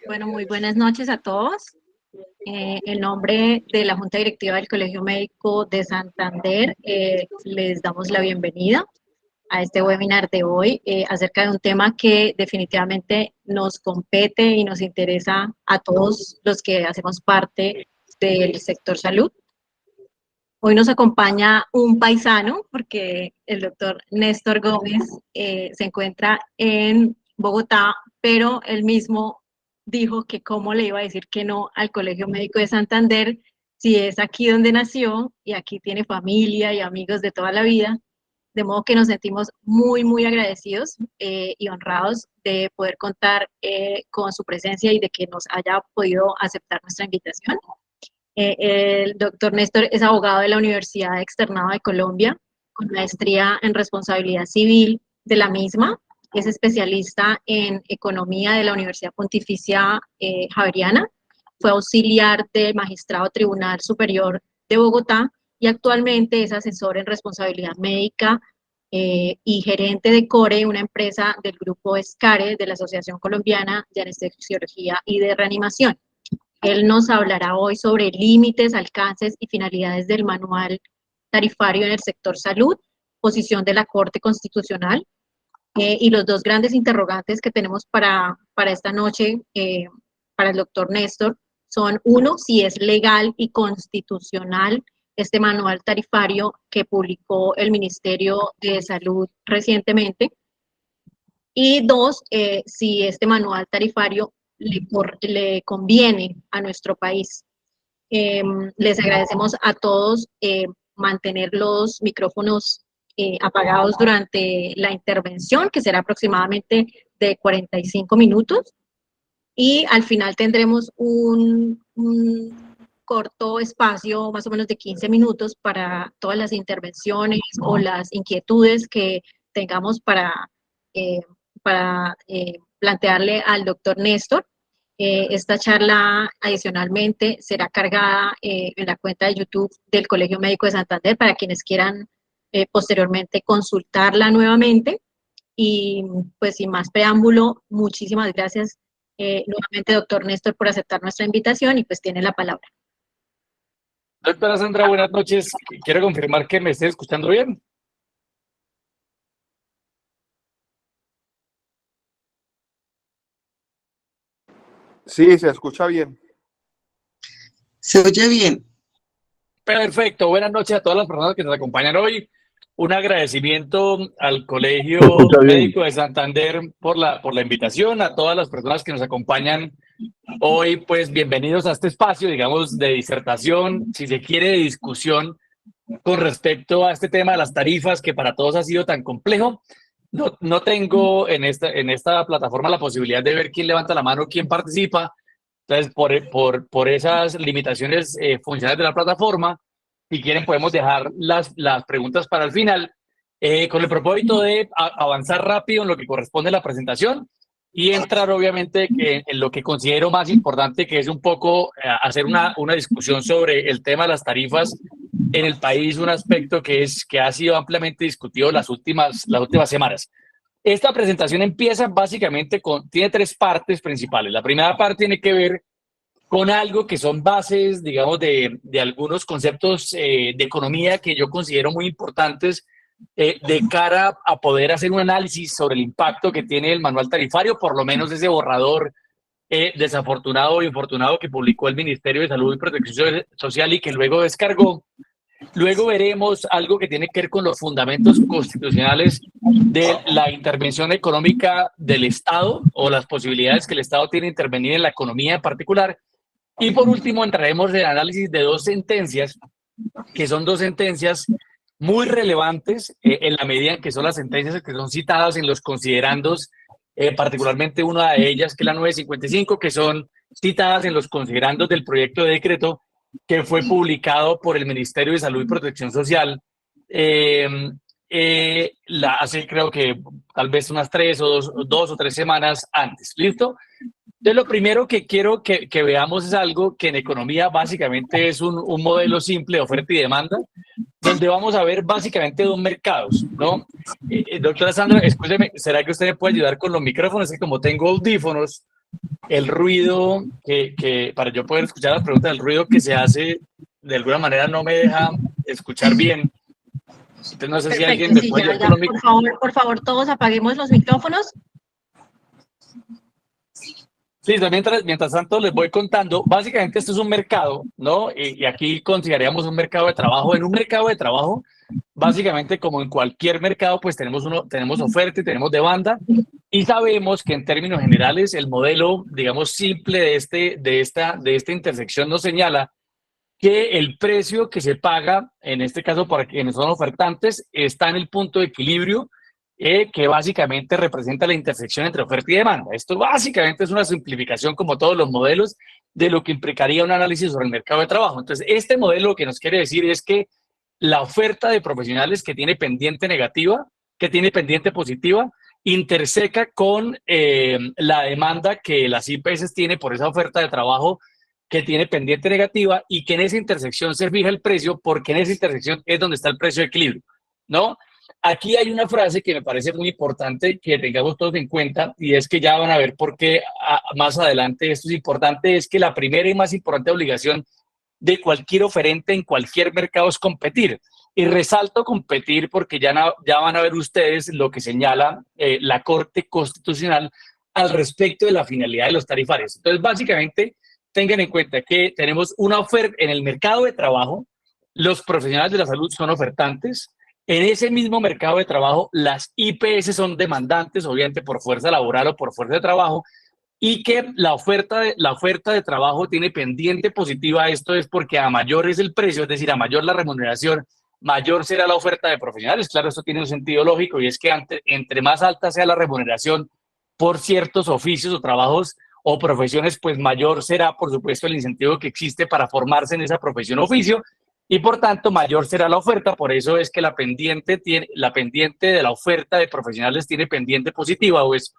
Bueno, muy buenas noches a todos. En nombre de la Junta Directiva del Colegio Médico de Santander, les damos la bienvenida a este webinar de hoy acerca de un tema que definitivamente nos compete y nos interesa a todos los que hacemos parte del sector salud. Hoy nos acompaña un paisano, porque el doctor Néstor Gómez se encuentra en Bogotá, pero él mismo dijo que cómo le iba a decir que no al Colegio Médico de Santander si es aquí donde nació y aquí tiene familia y amigos de toda la vida. De modo que nos sentimos muy, muy agradecidos y honrados de poder contar con su presencia y de que nos haya podido aceptar nuestra invitación. El doctor Néstor es abogado de la Universidad Externado de Colombia, con maestría en responsabilidad civil de la misma. Es especialista en economía de la Universidad Pontificia Javeriana. Fue auxiliar del Magistrado Tribunal Superior de Bogotá y actualmente es asesor en responsabilidad médica y gerente de CORE, una empresa del grupo ESCARE de la Asociación Colombiana de Anestesiología y de Reanimación. Él nos hablará hoy sobre límites, alcances y finalidades del manual tarifario en el sector salud, posición de la Corte Constitucional y los dos grandes interrogantes que tenemos para esta noche para el doctor Néstor son, uno, si es legal y constitucional este manual tarifario que publicó el Ministerio de Salud recientemente, y dos, si este manual tarifario le conviene a nuestro país. Les agradecemos a todos mantener los micrófonos apagados durante la intervención, que será aproximadamente de 45 minutos. Y al final tendremos un corto espacio, más o menos de 15 minutos, para todas las intervenciones o las inquietudes que tengamos eh, para plantearle al doctor Néstor. Esta charla adicionalmente será cargada en la cuenta de YouTube del Colegio Médico de Santander para quienes quieran posteriormente consultarla nuevamente. Y pues sin más preámbulo, muchísimas gracias nuevamente, doctor Néstor, por aceptar nuestra invitación y pues tiene la palabra. Doctora Sandra, buenas noches. Quiero confirmar que me esté escuchando bien. Sí, se escucha bien. Se oye bien. Perfecto. Buenas noches a todas las personas que nos acompañan hoy. Un agradecimiento al Colegio Médico de Santander por la invitación, a todas las personas que nos acompañan hoy, pues bienvenidos a este espacio, digamos, de disertación, si se quiere, de discusión con respecto a este tema de las tarifas que para todos ha sido tan complejo. No tengo en esta plataforma la posibilidad de ver quién levanta la mano, quién participa. Entonces, por esas limitaciones funcionales de la plataforma, si quieren podemos dejar las preguntas para el final, con el propósito de avanzar rápido en lo que corresponde a la presentación y entrar obviamente en lo que considero más importante, que es un poco hacer una discusión sobre el tema de las tarifas en el país, un aspecto que ha sido ampliamente discutido las últimas semanas. Esta presentación empieza básicamente tiene tres partes principales. La primera parte tiene que ver con algo que son bases, digamos, de algunos conceptos de economía que yo considero muy importantes de cara a poder hacer un análisis sobre el impacto que tiene el manual tarifario, por lo menos ese borrador desafortunado o infortunado que publicó el Ministerio de Salud y Protección Social y que luego descargó. Luego veremos algo que tiene que ver con los fundamentos constitucionales de la intervención económica del Estado o las posibilidades que el Estado tiene de intervenir en la economía en particular. Y por último entraremos en el análisis de dos sentencias, que son dos sentencias muy relevantes en la medida en que son las sentencias que son citadas en los considerandos, particularmente una de ellas, que es la 955, que son citadas en los considerandos del proyecto de decreto que fue publicado por el Ministerio de Salud y Protección Social hace creo que tal vez unas 2 o 3 semanas antes. ¿Listo? Entonces, lo primero que quiero que veamos es algo que en economía básicamente es un modelo simple de oferta y demanda, donde vamos a ver básicamente dos mercados, ¿no? Doctora Sandra, escúcheme, ¿será que usted me puede ayudar con los micrófonos? Es que como tengo audífonos, el ruido para yo poder escuchar las preguntas, el ruido que se hace de alguna manera no me deja escuchar bien. Entonces no sé si alguien me puede ayudar con los micrófonos. Por favor, todos apaguemos los micrófonos. Listo, mientras tanto les voy contando, básicamente esto es un mercado, ¿no? Y aquí consideraríamos un mercado de trabajo. En un mercado de trabajo, básicamente como en cualquier mercado, pues tenemos oferta y tenemos demanda, y sabemos que en términos generales el modelo, digamos, simple de esta intersección nos señala que el precio que se paga, en este caso para quienes son ofertantes, está en el punto de equilibrio que básicamente representa la intersección entre oferta y demanda. Esto básicamente es una simplificación, como todos los modelos, de lo que implicaría un análisis sobre el mercado de trabajo. Entonces, este modelo lo que nos quiere decir es que la oferta de profesionales que tiene pendiente negativa, que tiene pendiente positiva, interseca con la demanda que las IPS tiene por esa oferta de trabajo que tiene pendiente negativa, y que en esa intersección se fija el precio, porque en esa intersección es donde está el precio de equilibrio, ¿no? Aquí hay una frase que me parece muy importante que tengamos todos en cuenta, y es que ya van a ver por qué más adelante esto es importante. Es que la primera y más importante obligación de cualquier oferente en cualquier mercado es competir. Y resalto competir porque ya van a ver ustedes lo que señala la Corte Constitucional al respecto de la finalidad de los tarifarios. Entonces, básicamente, tengan en cuenta que tenemos una oferta en el mercado de trabajo. Los profesionales de la salud son ofertantes. En ese mismo mercado de trabajo, las IPS son demandantes, obviamente por fuerza laboral o por fuerza de trabajo, y que la oferta de trabajo tiene pendiente positiva. Esto es porque a mayor es el precio, es decir, a mayor la remuneración, mayor será la oferta de profesionales. Claro, esto tiene un sentido lógico, y es que entre más alta sea la remuneración por ciertos oficios o trabajos o profesiones, pues mayor será, por supuesto, el incentivo que existe para formarse en esa profesión o oficio, y por tanto mayor será la oferta. Por eso es que la pendiente de la oferta de profesionales tiene pendiente positiva o es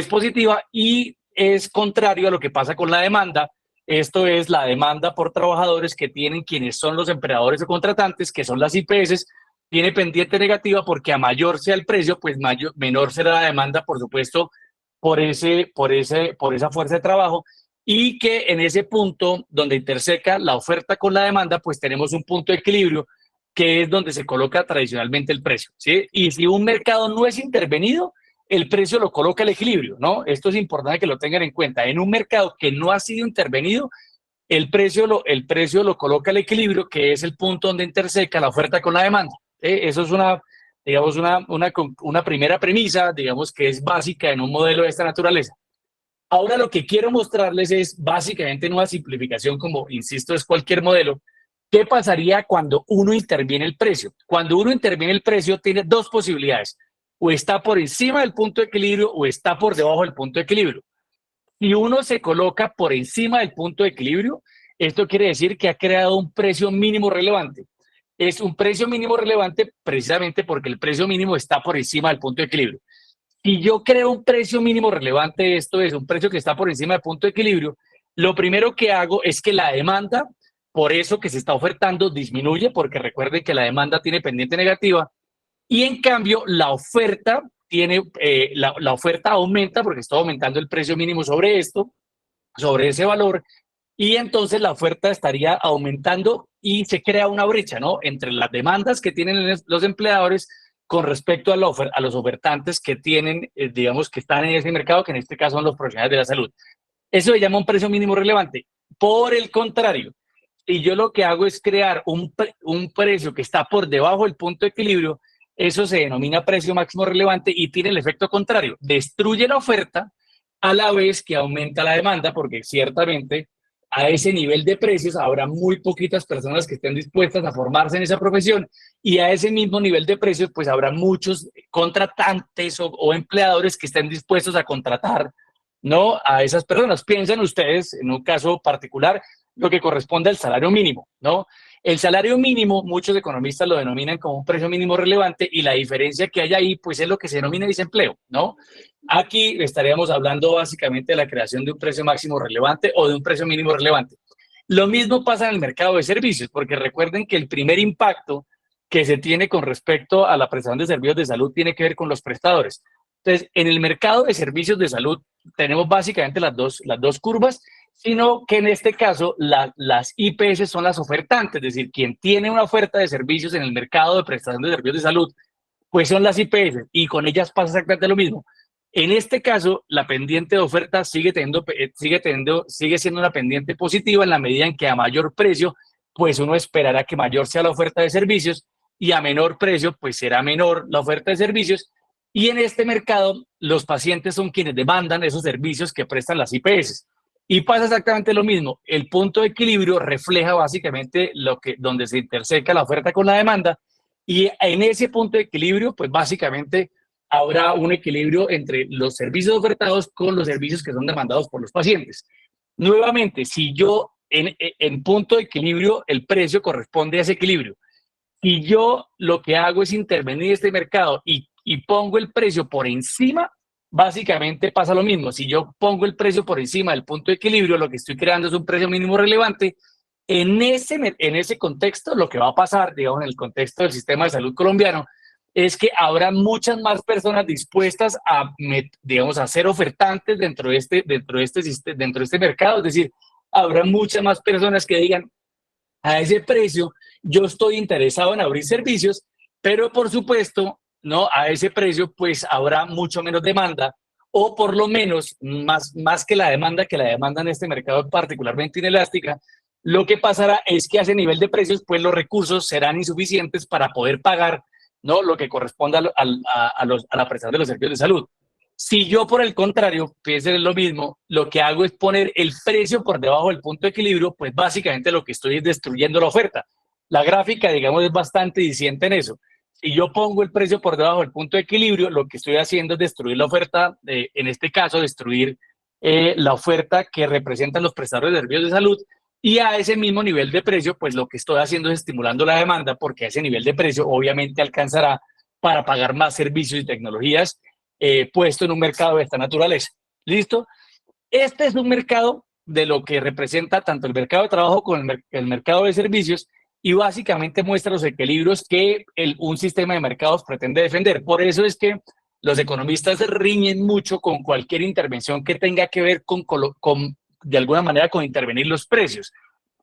positiva, y es contrario a lo que pasa con la demanda. Esto es la demanda por trabajadores que tienen quienes son los empleadores o contratantes, que son las IPS, tiene pendiente negativa, porque a mayor sea el precio, pues menor será la demanda, por supuesto, por esa fuerza de trabajo. Y que en ese punto donde interseca la oferta con la demanda, pues tenemos un punto de equilibrio, que es donde se coloca tradicionalmente el precio, ¿sí? Y si un mercado no es intervenido, el precio lo coloca el equilibrio, ¿no? Esto es importante que lo tengan en cuenta. En un mercado que no ha sido intervenido, el precio lo coloca el equilibrio, que es el punto donde interseca la oferta con la demanda. Eso es una primera premisa, digamos, que es básica en un modelo de esta naturaleza. Ahora lo que quiero mostrarles es básicamente una simplificación, como insisto, es cualquier modelo. ¿Qué pasaría cuando uno interviene el precio? Cuando uno interviene el precio, tiene dos posibilidades: o está por encima del punto de equilibrio o está por debajo del punto de equilibrio. Si uno se coloca por encima del punto de equilibrio, esto quiere decir que ha creado un precio mínimo relevante. Es un precio mínimo relevante precisamente porque el precio mínimo está por encima del punto de equilibrio. Si yo creo un precio mínimo relevante, esto es un precio que está por encima del punto de equilibrio, lo primero que hago es que la demanda, por eso que se está ofertando, disminuye, porque recuerden que la demanda tiene pendiente negativa, y en cambio la oferta la oferta aumenta, porque está aumentando el precio mínimo sobre ese valor, y entonces la oferta estaría aumentando y se crea una brecha, ¿no?, entre las demandas que tienen los empleadores con respecto a los ofertantes que tienen, digamos, que están en ese mercado, que en este caso son los profesionales de la salud. Eso se llama un precio mínimo relevante. Por el contrario, si yo lo que hago es crear un precio que está por debajo del punto de equilibrio, eso se denomina precio máximo relevante y tiene el efecto contrario. Destruye la oferta a la vez que aumenta la demanda, porque ciertamente a ese nivel de precios habrá muy poquitas personas que estén dispuestas a formarse en esa profesión, y a ese mismo nivel de precios pues habrá muchos contratantes o empleadores que estén dispuestos a contratar, ¿no?, a esas personas. Piensen ustedes en un caso particular lo que corresponde al salario mínimo, ¿no? El salario mínimo, muchos economistas lo denominan como un precio mínimo relevante, y la diferencia que hay ahí pues es lo que se denomina desempleo, ¿no? Aquí estaríamos hablando básicamente de la creación de un precio máximo relevante o de un precio mínimo relevante. Lo mismo pasa en el mercado de servicios, porque recuerden que el primer impacto que se tiene con respecto a la prestación de servicios de salud tiene que ver con los prestadores. Entonces, en el mercado de servicios de salud tenemos básicamente las dos curvas, sino que en este caso las IPS son las ofertantes, es decir, quien tiene una oferta de servicios en el mercado de prestación de servicios de salud, pues son las IPS y con ellas pasa exactamente lo mismo. En este caso, la pendiente de oferta sigue siendo una pendiente positiva en la medida en que a mayor precio, pues uno esperará que mayor sea la oferta de servicios y a menor precio, pues será menor la oferta de servicios. Y en este mercado, los pacientes son quienes demandan esos servicios que prestan las IPS. Y pasa exactamente lo mismo. El punto de equilibrio refleja básicamente donde se interseca la oferta con la demanda. Y en ese punto de equilibrio, pues básicamente habrá un equilibrio entre los servicios ofertados con los servicios que son demandados por los pacientes. Nuevamente, si yo en punto de equilibrio, el precio corresponde a ese equilibrio. Si yo lo que hago es intervenir en este mercado y pongo el precio por encima, básicamente pasa lo mismo. Si yo pongo el precio por encima del punto de equilibrio, lo que estoy creando es un precio mínimo relevante. En ese contexto, lo que va a pasar, digamos, en el contexto del sistema de salud colombiano, es que habrá muchas más personas dispuestas a, digamos, a ser ofertantes dentro de este mercado. Es decir, habrá muchas más personas que digan, a ese precio yo estoy interesado en abrir servicios, pero por supuesto, no, a ese precio pues habrá mucho menos demanda, o por lo menos más que la demanda en este mercado es particularmente inelástica. Lo que pasará es que a ese nivel de precios pues los recursos serán insuficientes para poder pagar, ¿no?, lo que corresponde a la prestación de los servicios de salud. Si yo, por el contrario, pienso en lo mismo, lo que hago es poner el precio por debajo del punto de equilibrio, pues básicamente lo que estoy es destruyendo la oferta. La gráfica, digamos, es bastante diciente en eso. Si yo pongo el precio por debajo del punto de equilibrio, lo que estoy haciendo es destruir la oferta, en este caso, destruir la oferta que representan los prestadores de servicios de salud, y a ese mismo nivel de precio, pues lo que estoy haciendo es estimulando la demanda, porque a ese nivel de precio obviamente alcanzará para pagar más servicios y tecnologías puesto en un mercado de esta naturaleza. ¿Listo? Este es un mercado de lo que representa tanto el mercado de trabajo como el mercado de servicios, y básicamente muestra los equilibrios que un sistema de mercados pretende defender. Por eso es que los economistas se riñen mucho con cualquier intervención que tenga que ver de alguna manera, con intervenir los precios.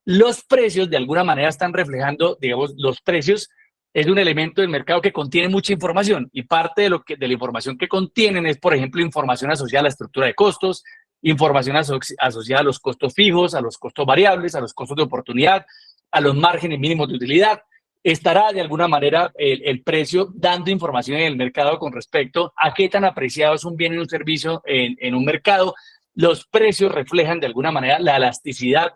Los precios, de alguna manera, están reflejando, digamos, los precios es un elemento del mercado que contiene mucha información, y parte de la información que contienen es, por ejemplo, información asociada a la estructura de costos, información asociada a los costos fijos, a los costos variables, a los costos de oportunidad, a los márgenes mínimos de utilidad. Estará de alguna manera el precio dando información en el mercado con respecto a qué tan apreciado es un bien y un servicio en un mercado. Los precios reflejan de alguna manera la elasticidad,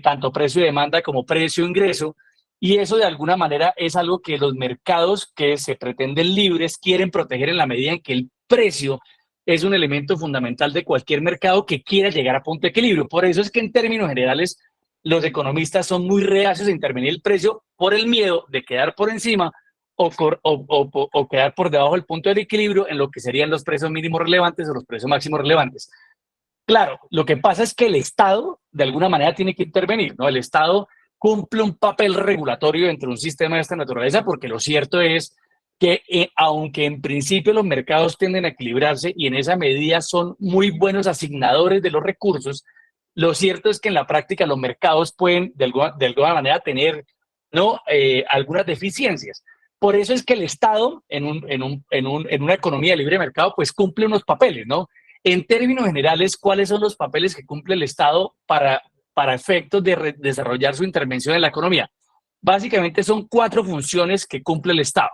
tanto precio y demanda como precio e ingreso, y eso de alguna manera es algo que los mercados que se pretenden libres quieren proteger en la medida en que el precio es un elemento fundamental de cualquier mercado que quiera llegar a punto de equilibrio. Por eso es que en términos generales los economistas son muy reacios a intervenir el precio por el miedo de quedar por encima o quedar por debajo del punto del equilibrio en lo que serían los precios mínimos relevantes o los precios máximos relevantes. Claro, lo que pasa es que el Estado de alguna manera tiene que intervenir, ¿no? El Estado cumple un papel regulatorio dentro de un sistema de esta naturaleza, porque lo cierto es que aunque en principio los mercados tienden a equilibrarse y en esa medida son muy buenos asignadores de los recursos, lo cierto es que en la práctica los mercados pueden de alguna manera tener, ¿no?, algunas deficiencias. Por eso es que el Estado en una economía de libre mercado pues cumple unos papeles, ¿no? En términos generales, ¿cuáles son los papeles que cumple el Estado para efectos de desarrollar su intervención en la economía? Básicamente son 4 funciones que cumple el Estado.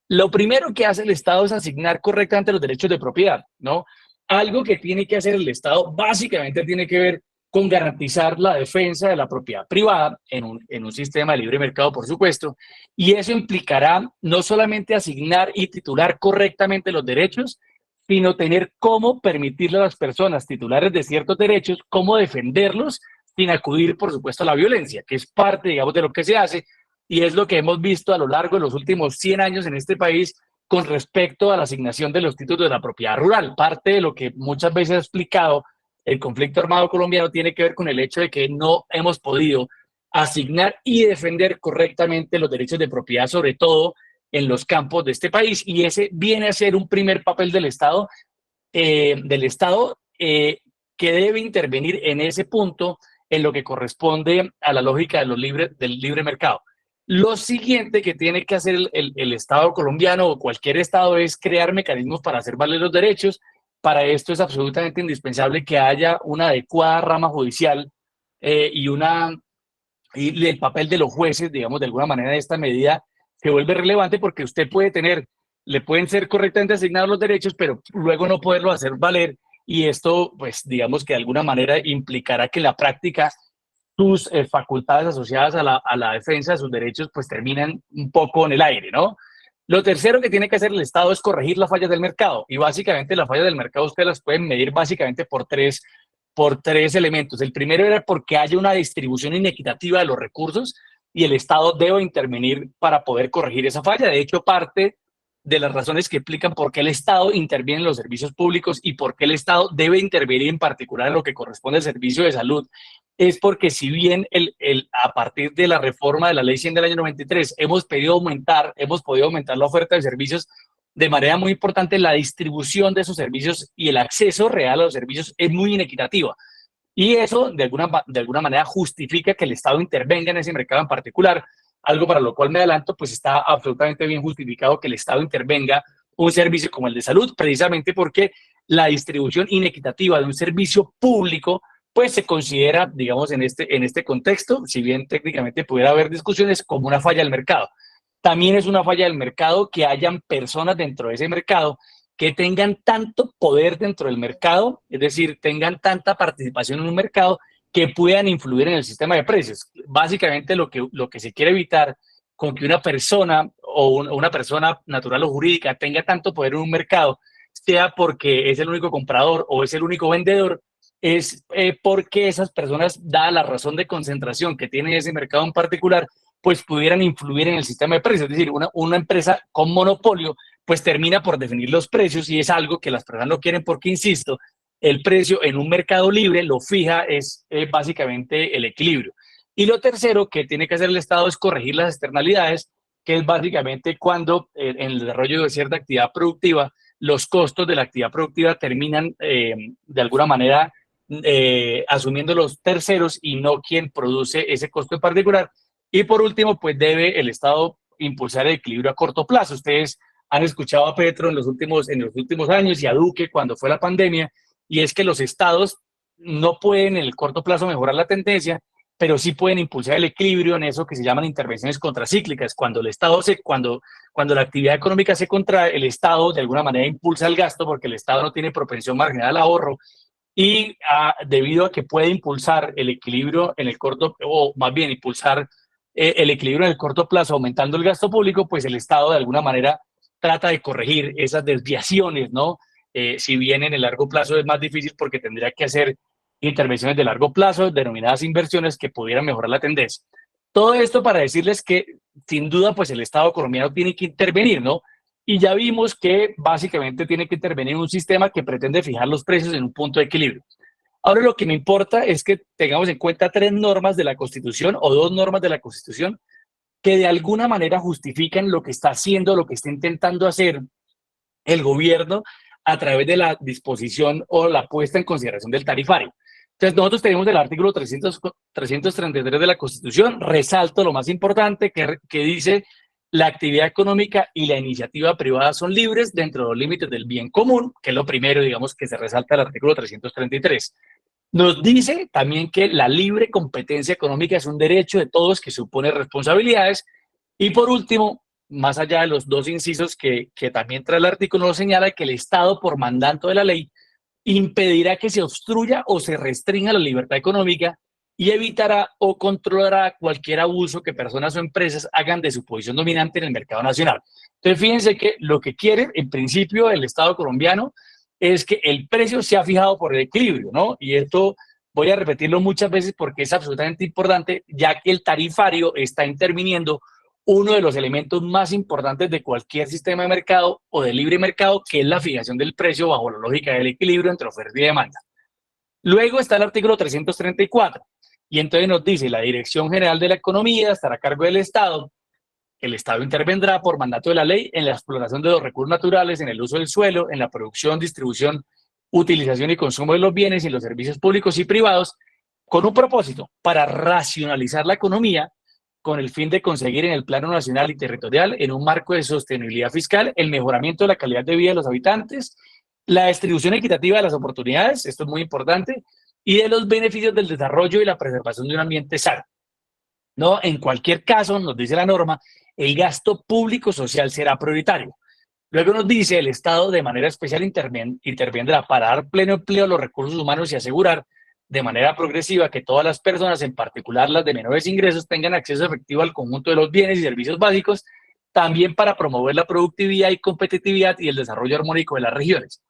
Lo primero que hace el Estado es asignar correctamente los derechos de propiedad, ¿no? Algo que tiene que hacer el Estado básicamente tiene que ver con garantizar la defensa de la propiedad privada en un sistema de libre mercado, por supuesto, y eso implicará no solamente asignar y titular correctamente los derechos, sino tener cómo permitirle a las personas titulares de ciertos derechos, cómo defenderlos sin acudir, por supuesto, a la violencia, que es parte, digamos, de lo que se hace, y es lo que hemos visto a lo largo de los últimos 100 años en este país con respecto a la asignación de los títulos de la propiedad rural. Parte de lo que muchas veces he explicado, el conflicto armado colombiano tiene que ver con el hecho de que no hemos podido asignar y defender correctamente los derechos de propiedad, sobre todo en los campos de este país, y ese viene a ser un primer papel del Estado, que debe intervenir en ese punto en lo que corresponde a la lógica de del libre mercado. Lo siguiente que tiene que hacer el Estado colombiano o cualquier Estado es crear mecanismos para hacer valer los derechos. Para esto es absolutamente indispensable que haya una adecuada rama judicial, y el papel de los jueces, digamos, de alguna manera, de esta medida se vuelve relevante porque usted puede le pueden ser correctamente asignados los derechos, pero luego no poderlo hacer valer, y esto, pues, digamos que de alguna manera implicará que en la práctica sus facultades asociadas a la defensa de sus derechos, pues, terminan un poco en el aire, ¿no? Lo tercero que tiene que hacer el Estado es corregir las fallas del mercado, y básicamente las fallas del mercado usted las pueden medir básicamente por tres elementos. El primero era porque haya una distribución inequitativa de los recursos, y el Estado debe intervenir para poder corregir esa falla. De hecho, parte de las razones que explican por qué el Estado interviene en los servicios públicos y por qué el Estado debe intervenir en particular en lo que corresponde al servicio de salud, es porque si bien a partir de la reforma de la Ley 100 del año 93 hemos podido aumentar la oferta de servicios de manera muy importante, la distribución de esos servicios y el acceso real a los servicios es muy inequitativa. Y eso, de alguna manera, justifica que el Estado intervenga en ese mercado en particular, algo para lo cual me adelanto, pues está absolutamente bien justificado que el Estado intervenga un servicio como el de salud, precisamente porque la distribución inequitativa de un servicio público, pues se considera, digamos, en este contexto, si bien técnicamente pudiera haber discusiones, como una falla del mercado. También es una falla del mercado que hayan personas dentro de ese mercado que tengan tanto poder dentro del mercado, es decir, tengan tanta participación en un mercado, que puedan influir en el sistema de precios. Básicamente lo que se quiere evitar con que una persona o una persona natural o jurídica tenga tanto poder en un mercado, sea porque es el único comprador o es el único vendedor, es porque esas personas, dada la razón de concentración que tiene ese mercado en particular, pues pudieran influir en el sistema de precios. Es decir, una empresa con monopolio pues termina por definir los precios, y es algo que las personas no quieren porque, insisto, el precio en un mercado libre lo fija es básicamente el equilibrio. Y lo tercero que tiene que hacer el Estado es corregir las externalidades, que es básicamente cuando en el desarrollo de cierta actividad productiva, los costos de la actividad productiva terminan de alguna manera asumiendo los terceros y no quien produce ese costo en particular. Y por último, pues debe el Estado impulsar el equilibrio a corto plazo. Ustedes han escuchado a Petro en los últimos años, y a Duque cuando fue la pandemia, y es que los estados no pueden en el corto plazo mejorar la tendencia, pero sí pueden impulsar el equilibrio en eso que se llaman intervenciones contracíclicas. Cuando cuando la actividad económica se contrae, el Estado de alguna manera impulsa el gasto, porque el Estado no tiene propensión marginal al ahorro, y debido a que puede impulsar el equilibrio en el corto, o más bien impulsar el equilibrio en el corto plazo aumentando el gasto público, pues el Estado de alguna manera trata de corregir esas desviaciones, ¿no? Si bien en el largo plazo es más difícil porque tendría que hacer intervenciones de largo plazo, denominadas inversiones, que pudieran mejorar la tendencia. Todo esto para decirles que, sin duda, pues el Estado colombiano tiene que intervenir, ¿no? Y ya vimos que básicamente tiene que intervenir en un sistema que pretende fijar los precios en un punto de equilibrio. Ahora, lo que me importa es que tengamos en cuenta tres normas de la Constitución, o dos normas de la Constitución, que de alguna manera justifican lo que está haciendo, lo que está intentando hacer el gobierno a través de la disposición o la puesta en consideración del tarifario. Entonces, nosotros tenemos el artículo 333 de la Constitución, resalto lo más importante, que dice: la actividad económica y la iniciativa privada son libres dentro de los límites del bien común, que es lo primero, digamos, que se resalta el artículo 333. Nos dice también que la libre competencia económica es un derecho de todos que supone responsabilidades. Y por último, más allá de los dos incisos que también trae el artículo, nos señala que el Estado, por mandato de la ley, impedirá que se obstruya o se restrinja la libertad económica, y evitará o controlará cualquier abuso que personas o empresas hagan de su posición dominante en el mercado nacional. Entonces, fíjense que lo que quiere, en principio, el Estado colombiano es que el precio sea fijado por el equilibrio, ¿no? Y esto voy a repetirlo muchas veces porque es absolutamente importante, ya que el tarifario está interviniendo uno de los elementos más importantes de cualquier sistema de mercado o de libre mercado, que es la fijación del precio bajo la lógica del equilibrio entre oferta y demanda. Luego está el artículo 334, Y entonces nos dice, la Dirección General de la Economía estará a cargo del Estado. El Estado intervendrá por mandato de la ley en la exploración de los recursos naturales, en el uso del suelo, en la producción, distribución, utilización y consumo de los bienes y los servicios públicos y privados, con un propósito, para racionalizar la economía con el fin de conseguir en el plano nacional y territorial, en un marco de sostenibilidad fiscal, el mejoramiento de la calidad de vida de los habitantes, la distribución equitativa de las oportunidades, esto es muy importante, y de los beneficios del desarrollo y la preservación de un ambiente sano. No, en cualquier caso, nos dice la norma, el gasto público social será prioritario. Luego nos dice, el Estado de manera especial intervendrá para dar pleno empleo a los recursos humanos y asegurar de manera progresiva que todas las personas, en particular las de menores ingresos, tengan acceso efectivo al conjunto de los bienes y servicios básicos, también para promover la productividad y competitividad y el desarrollo armónico de las regiones.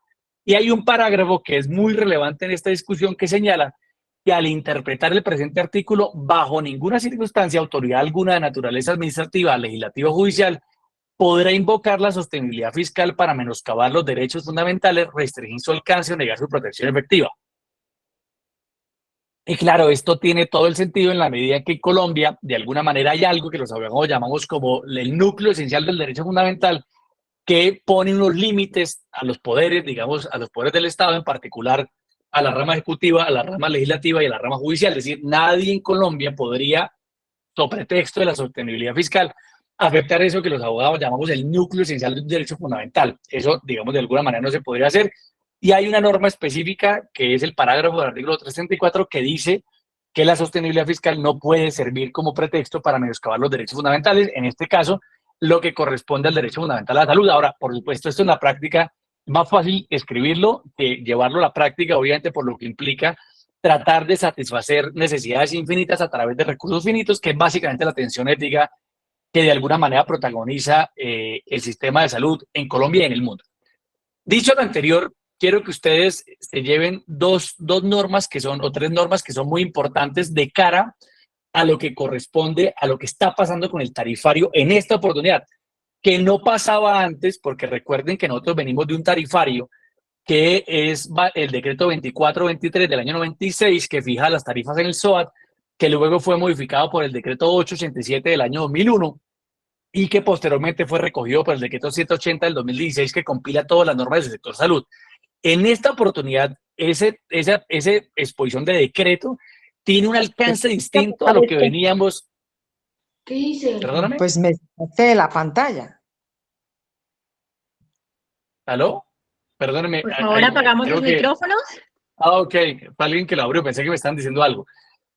Y hay un parágrafo que es muy relevante en esta discusión que señala que al interpretar el presente artículo, bajo ninguna circunstancia, autoridad alguna de naturaleza administrativa, legislativa o judicial podrá invocar la sostenibilidad fiscal para menoscabar los derechos fundamentales, restringir su alcance o negar su protección efectiva. Y claro, esto tiene todo el sentido en la medida en que en Colombia, de alguna manera, hay algo que los abogados llamamos como el núcleo esencial del derecho fundamental, que pone unos límites a los poderes, digamos, a los poderes del Estado, en particular a la rama ejecutiva, a la rama legislativa y a la rama judicial. Es decir, nadie en Colombia podría, sobre pretexto de la sostenibilidad fiscal, afectar eso que los abogados llamamos el núcleo esencial del derecho fundamental. Eso, digamos, de alguna manera no se podría hacer. Y hay una norma específica, que es el parágrafo del artículo 334, que dice que la sostenibilidad fiscal no puede servir como pretexto para menoscabar los derechos fundamentales, en este caso, lo que corresponde al derecho fundamental a la salud. Ahora, por supuesto, esto en la práctica es más fácil escribirlo que llevarlo a la práctica, obviamente, por lo que implica tratar de satisfacer necesidades infinitas a través de recursos finitos, que es básicamente la tensión ética que de alguna manera protagoniza el sistema de salud en Colombia y en el mundo. Dicho lo anterior, quiero que ustedes se lleven dos normas que son, o tres normas que son muy importantes de cara a lo que corresponde a lo que está pasando con el tarifario en esta oportunidad, que no pasaba antes, porque recuerden que nosotros venimos de un tarifario que es el decreto 2423 del año 96, que fija las tarifas en el SOAT, que luego fue modificado por el decreto 887 del año 2001 y que posteriormente fue recogido por el decreto 180 del 2016, que compila todas las normas del sector salud. En esta oportunidad, esa exposición de decreto tiene un alcance distinto a lo que veníamos. ¿Qué dice? Perdóname. Pues me sacaste de la pantalla. ¿Aló? Perdóname. Por favor, apagamos los micrófonos. Ok. Fue alguien que lo abrió. Pensé que me estaban diciendo algo.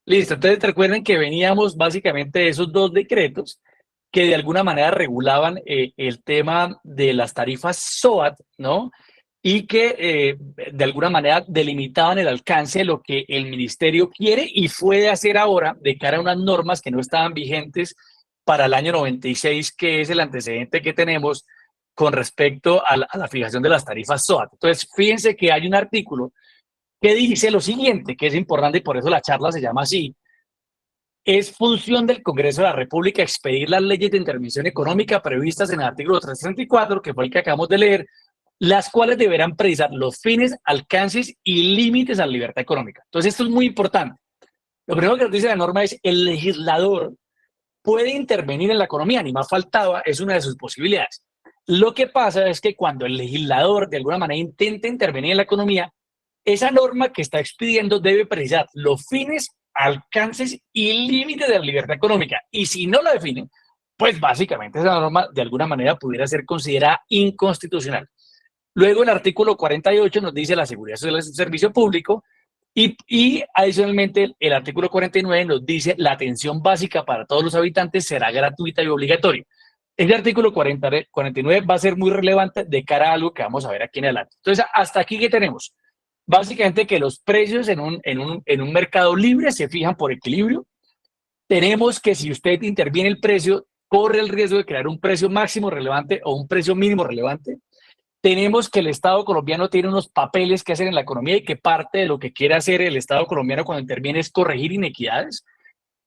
Listo. Entonces, recuerden que veníamos básicamente de esos dos decretos que de alguna manera regulaban el tema de las tarifas SOAT, ¿no? Y que de alguna manera delimitaban el alcance de lo que el ministerio quiere y puede hacer ahora de cara a unas normas que no estaban vigentes para el año 96, que es el antecedente que tenemos con respecto a la fijación de las tarifas SOAT. Entonces, fíjense que hay un artículo que dice lo siguiente, que es importante y por eso la charla se llama así. Es función del Congreso de la República expedir las leyes de intervención económica previstas en el artículo 334, que fue el que acabamos de leer, las cuales deberán precisar los fines, alcances y límites a la libertad económica. Entonces, esto es muy importante. Lo primero que nos dice la norma es el legislador puede intervenir en la economía, ni más faltaba, es una de sus posibilidades. Lo que pasa es que cuando el legislador de alguna manera intenta intervenir en la economía, esa norma que está expidiendo debe precisar los fines, alcances y límites de la libertad económica. Y si no la define, pues básicamente esa norma de alguna manera pudiera ser considerada inconstitucional. Luego el artículo 48 nos dice la seguridad social es un servicio público y adicionalmente el artículo 49 nos dice la atención básica para todos los habitantes será gratuita y obligatoria. Este artículo 49 va a ser muy relevante de cara a algo que vamos a ver aquí en adelante. Entonces, hasta aquí, ¿qué tenemos? Básicamente que los precios en un mercado libre se fijan por equilibrio. Tenemos que si usted interviene el precio, corre el riesgo de crear un precio máximo relevante o un precio mínimo relevante. Tenemos que el Estado colombiano tiene unos papeles que hacer en la economía y que parte de lo que quiere hacer el Estado colombiano cuando interviene es corregir inequidades.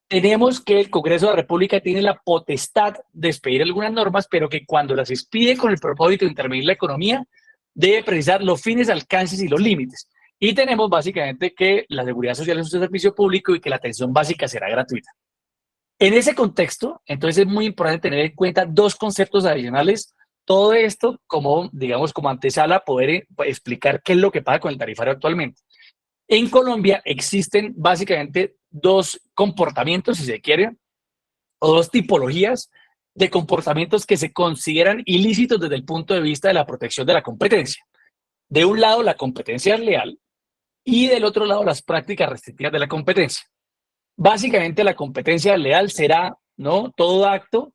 Tenemos que el Congreso de la República tiene la potestad de expedir algunas normas, pero que cuando las expide con el propósito de intervenir la economía, debe precisar los fines, alcances y los límites. Y tenemos básicamente que la seguridad social es un servicio público y que la atención básica será gratuita. En ese contexto, entonces es muy importante tener en cuenta dos conceptos adicionales. Todo esto como, digamos, como antesala a poder explicar qué es lo que pasa con el tarifario actualmente. En Colombia existen básicamente dos comportamientos, si se quiere, o dos tipologías de comportamientos que se consideran ilícitos desde el punto de vista de la protección de la competencia. De un lado, la competencia leal y del otro lado, las prácticas restrictivas de la competencia. Básicamente, la competencia leal será, ¿no?, todo acto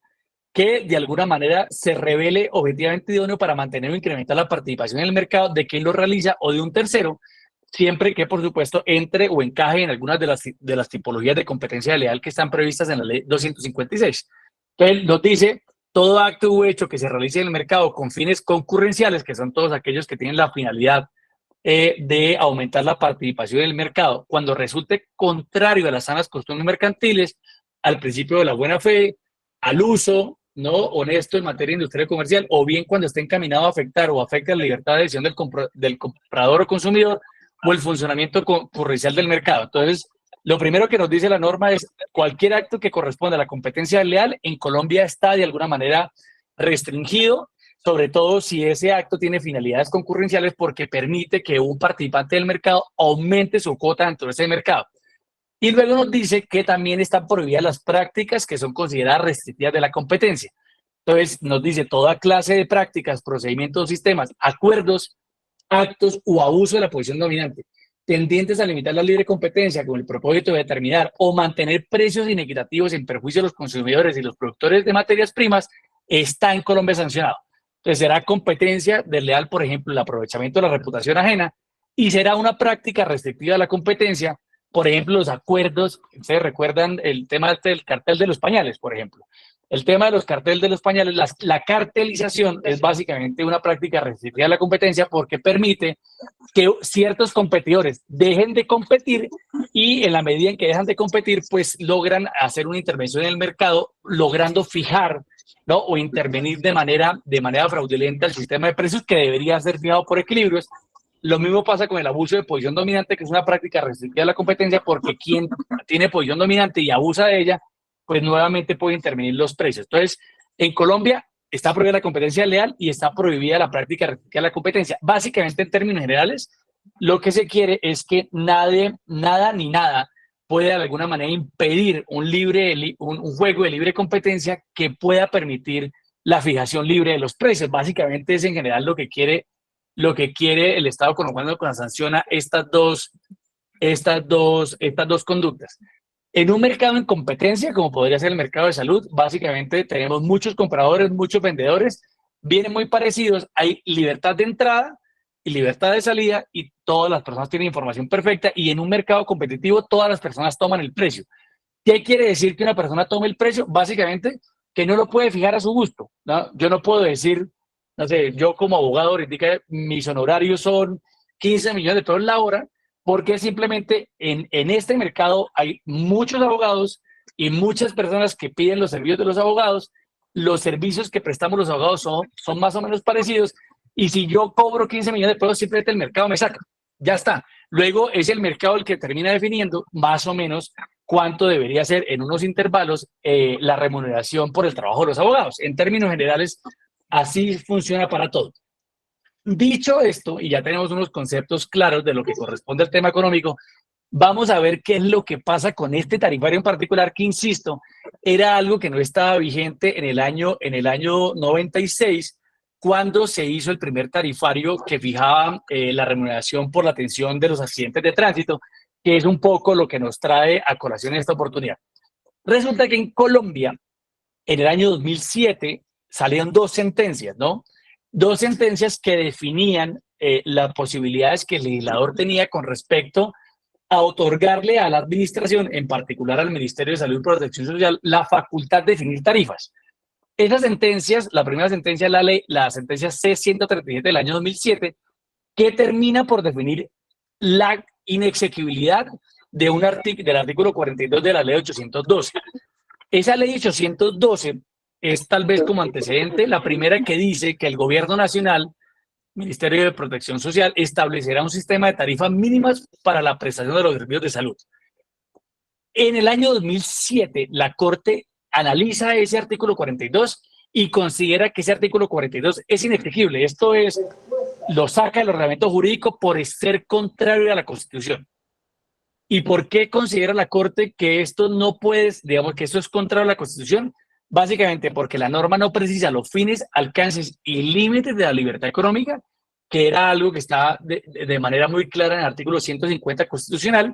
que de alguna manera se revele objetivamente idóneo para mantener o incrementar la participación en el mercado de quien lo realiza o de un tercero, siempre que, por supuesto, entre o encaje en algunas de las tipologías de competencia leal que están previstas en la ley 256. Entonces, nos dice, todo acto u hecho que se realice en el mercado con fines concurrenciales, que son todos aquellos que tienen la finalidad de aumentar la participación en el mercado, cuando resulte contrario a las sanas costumbres mercantiles, al principio de la buena fe, al uso no honesto en materia industrial y comercial, o bien cuando esté encaminado a afectar o afecte la libertad de decisión del comprador o consumidor o el funcionamiento concurrencial del mercado. Entonces, lo primero que nos dice la norma es cualquier acto que corresponda a la competencia leal en Colombia está de alguna manera restringido, sobre todo si ese acto tiene finalidades concurrenciales porque permite que un participante del mercado aumente su cuota dentro de ese mercado. Y luego nos dice que también están prohibidas las prácticas que son consideradas restrictivas de la competencia. Entonces nos dice toda clase de prácticas, procedimientos, sistemas, acuerdos, actos o abuso de la posición dominante tendientes a limitar la libre competencia con el propósito de determinar o mantener precios inequitativos en perjuicio de los consumidores y los productores de materias primas está en Colombia sancionado. Entonces será competencia desleal, por ejemplo, el aprovechamiento de la reputación ajena, y será una práctica restrictiva de la competencia, por ejemplo, los acuerdos. Ustedes recuerdan el tema del cartel de los pañales, por ejemplo. El tema de los carteles de los pañales, la cartelización es básicamente una práctica restrictiva de la competencia porque permite que ciertos competidores dejen de competir y en la medida en que dejan de competir, pues logran hacer una intervención en el mercado, logrando fijar, ¿no?, o intervenir de manera fraudulenta el sistema de precios que debería ser fijado por equilibrios. Lo mismo pasa con el abuso de posición dominante, que es una práctica restrictiva de la competencia porque quien tiene posición dominante y abusa de ella, pues nuevamente puede intervenir los precios. Entonces, en Colombia está prohibida la competencia leal y está prohibida la práctica restrictiva de la competencia. Básicamente, en términos generales, lo que se quiere es que nada ni nada puede de alguna manera impedir un juego de libre competencia que pueda permitir la fijación libre de los precios. Básicamente es en general lo que quiere el Estado colombiano cuando sanciona estas dos conductas. En un mercado en competencia, como podría ser el mercado de salud, básicamente tenemos muchos compradores, muchos vendedores, vienen muy parecidos, hay libertad de entrada y libertad de salida y todas las personas tienen información perfecta, y en un mercado competitivo todas las personas toman el precio. ¿Qué quiere decir que una persona tome el precio? Básicamente que no lo puede fijar a su gusto, ¿no? Yo no puedo decir, no sé, yo como abogado ahorita mis honorarios son 15 millones de pesos la hora, porque simplemente en este mercado hay muchos abogados y muchas personas que piden los servicios de los abogados. Los servicios que prestamos los abogados son más o menos parecidos, y si yo cobro 15 millones de pesos, simplemente el mercado me saca. Ya está. Luego es el mercado el que termina definiendo más o menos cuánto debería ser en unos intervalos la remuneración por el trabajo de los abogados. En términos generales, así funciona para todo. Dicho esto, y ya tenemos unos conceptos claros de lo que corresponde al tema económico, vamos a ver qué es lo que pasa con este tarifario en particular, que, insisto, era algo que no estaba vigente en el año 96, cuando se hizo el primer tarifario que fijaba la remuneración por la atención de los accidentes de tránsito, que es un poco lo que nos trae a colación esta oportunidad. Resulta que en Colombia, en el año 2007, salieron dos sentencias, ¿no? Dos sentencias que definían las posibilidades que el legislador tenía con respecto a otorgarle a la administración, en particular al Ministerio de Salud y Protección Social, la facultad de definir tarifas. Esas sentencias, la primera sentencia es la sentencia C-137 del año 2007, que termina por definir la inexequibilidad del artículo 42 de la ley 812. Esa ley 812 es, tal vez como antecedente, la primera que dice que el gobierno nacional Ministerio de Protección Social establecerá un sistema de tarifas mínimas para la prestación de los servicios de salud. En el año 2007, la Corte analiza ese artículo 42 y considera que ese artículo 42 es inexigible. Esto es, lo saca del ordenamiento jurídico por ser contrario a la Constitución. ¿Y por qué considera la Corte que esto no puede, digamos, que esto es contrario a la Constitución? Básicamente porque la norma no precisa los fines, alcances y límites de la libertad económica, que era algo que está de manera muy clara en el artículo 150 constitucional,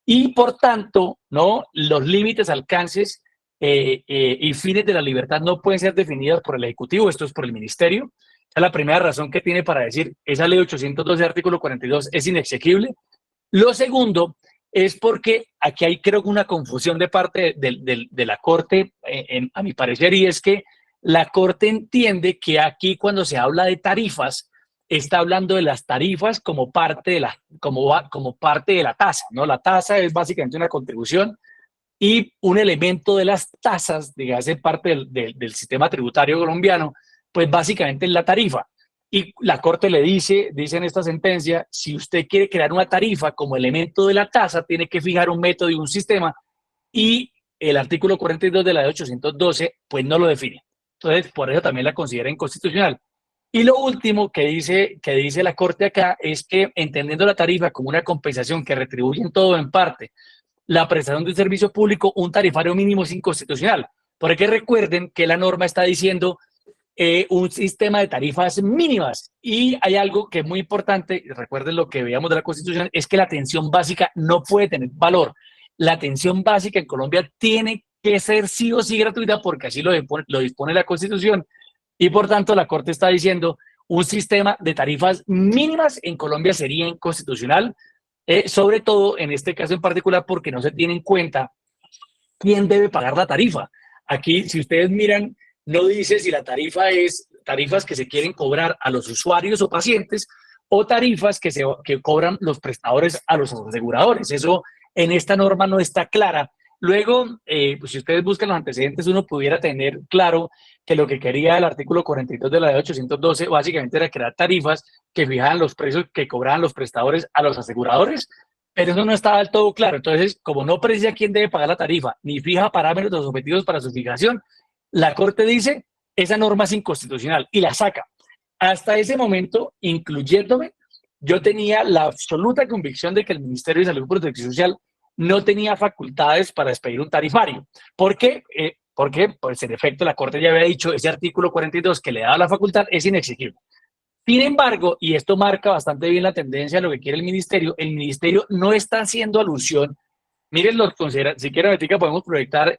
y por tanto, ¿no?, los límites, alcances y fines de la libertad no pueden ser definidos por el Ejecutivo, esto es por el Ministerio. Esa es la primera razón que tiene para decir esa ley 812, artículo 42, es inexequible. Lo segundo es porque aquí hay, creo, una confusión de parte de la Corte, a mi parecer, y es que la Corte entiende que aquí cuando se habla de tarifas, está hablando de las tarifas como parte de como parte de la tasa, ¿no? La tasa es básicamente una contribución y un elemento de las tasas, digamos, hace parte del sistema tributario colombiano, pues básicamente es la tarifa. Y la Corte le dice en esta sentencia, si usted quiere crear una tarifa como elemento de la tasa, tiene que fijar un método y un sistema, y el artículo 42 de la ley 812, pues no lo define. Entonces, por eso también la considera inconstitucional. Y lo último que dice la Corte acá es que, entendiendo la tarifa como una compensación que retribuye en todo o en parte la prestación de un servicio público, un tarifario mínimo es inconstitucional. Porque recuerden que la norma está diciendo un sistema de tarifas mínimas. Y hay algo que es muy importante, recuerden lo que veíamos de la Constitución, es que la atención básica no puede tener valor. La atención básica en Colombia tiene que ser sí o sí gratuita porque así lo dispone la Constitución. Y por tanto, la Corte está diciendo un sistema de tarifas mínimas en Colombia sería inconstitucional, sobre todo en este caso en particular porque no se tiene en cuenta quién debe pagar la tarifa. Aquí, si ustedes miran, no dice si la tarifa es tarifas que se quieren cobrar a los usuarios o pacientes o tarifas que cobran los prestadores a los aseguradores. Eso en esta norma no está clara. Luego, pues si ustedes buscan los antecedentes, uno pudiera tener claro que lo que quería el artículo 42 de la ley 812 básicamente era crear tarifas que fijaran los precios que cobraban los prestadores a los aseguradores, pero eso no estaba del todo claro. Entonces, como no precisa quién debe pagar la tarifa, ni fija parámetros objetivos para su fijación, la Corte dice, esa norma es inconstitucional y la saca. Hasta ese momento, incluyéndome, yo tenía la absoluta convicción de que el Ministerio de Salud y Protección Social no tenía facultades para expedir un tarifario. ¿Por qué? Porque, pues, en efecto, la Corte ya había dicho, ese artículo 42 que le daba la facultad es inexigible. Sin embargo, y esto marca bastante bien la tendencia de lo que quiere el Ministerio no está haciendo alusión. Miren, si quieren, ahorita podemos proyectar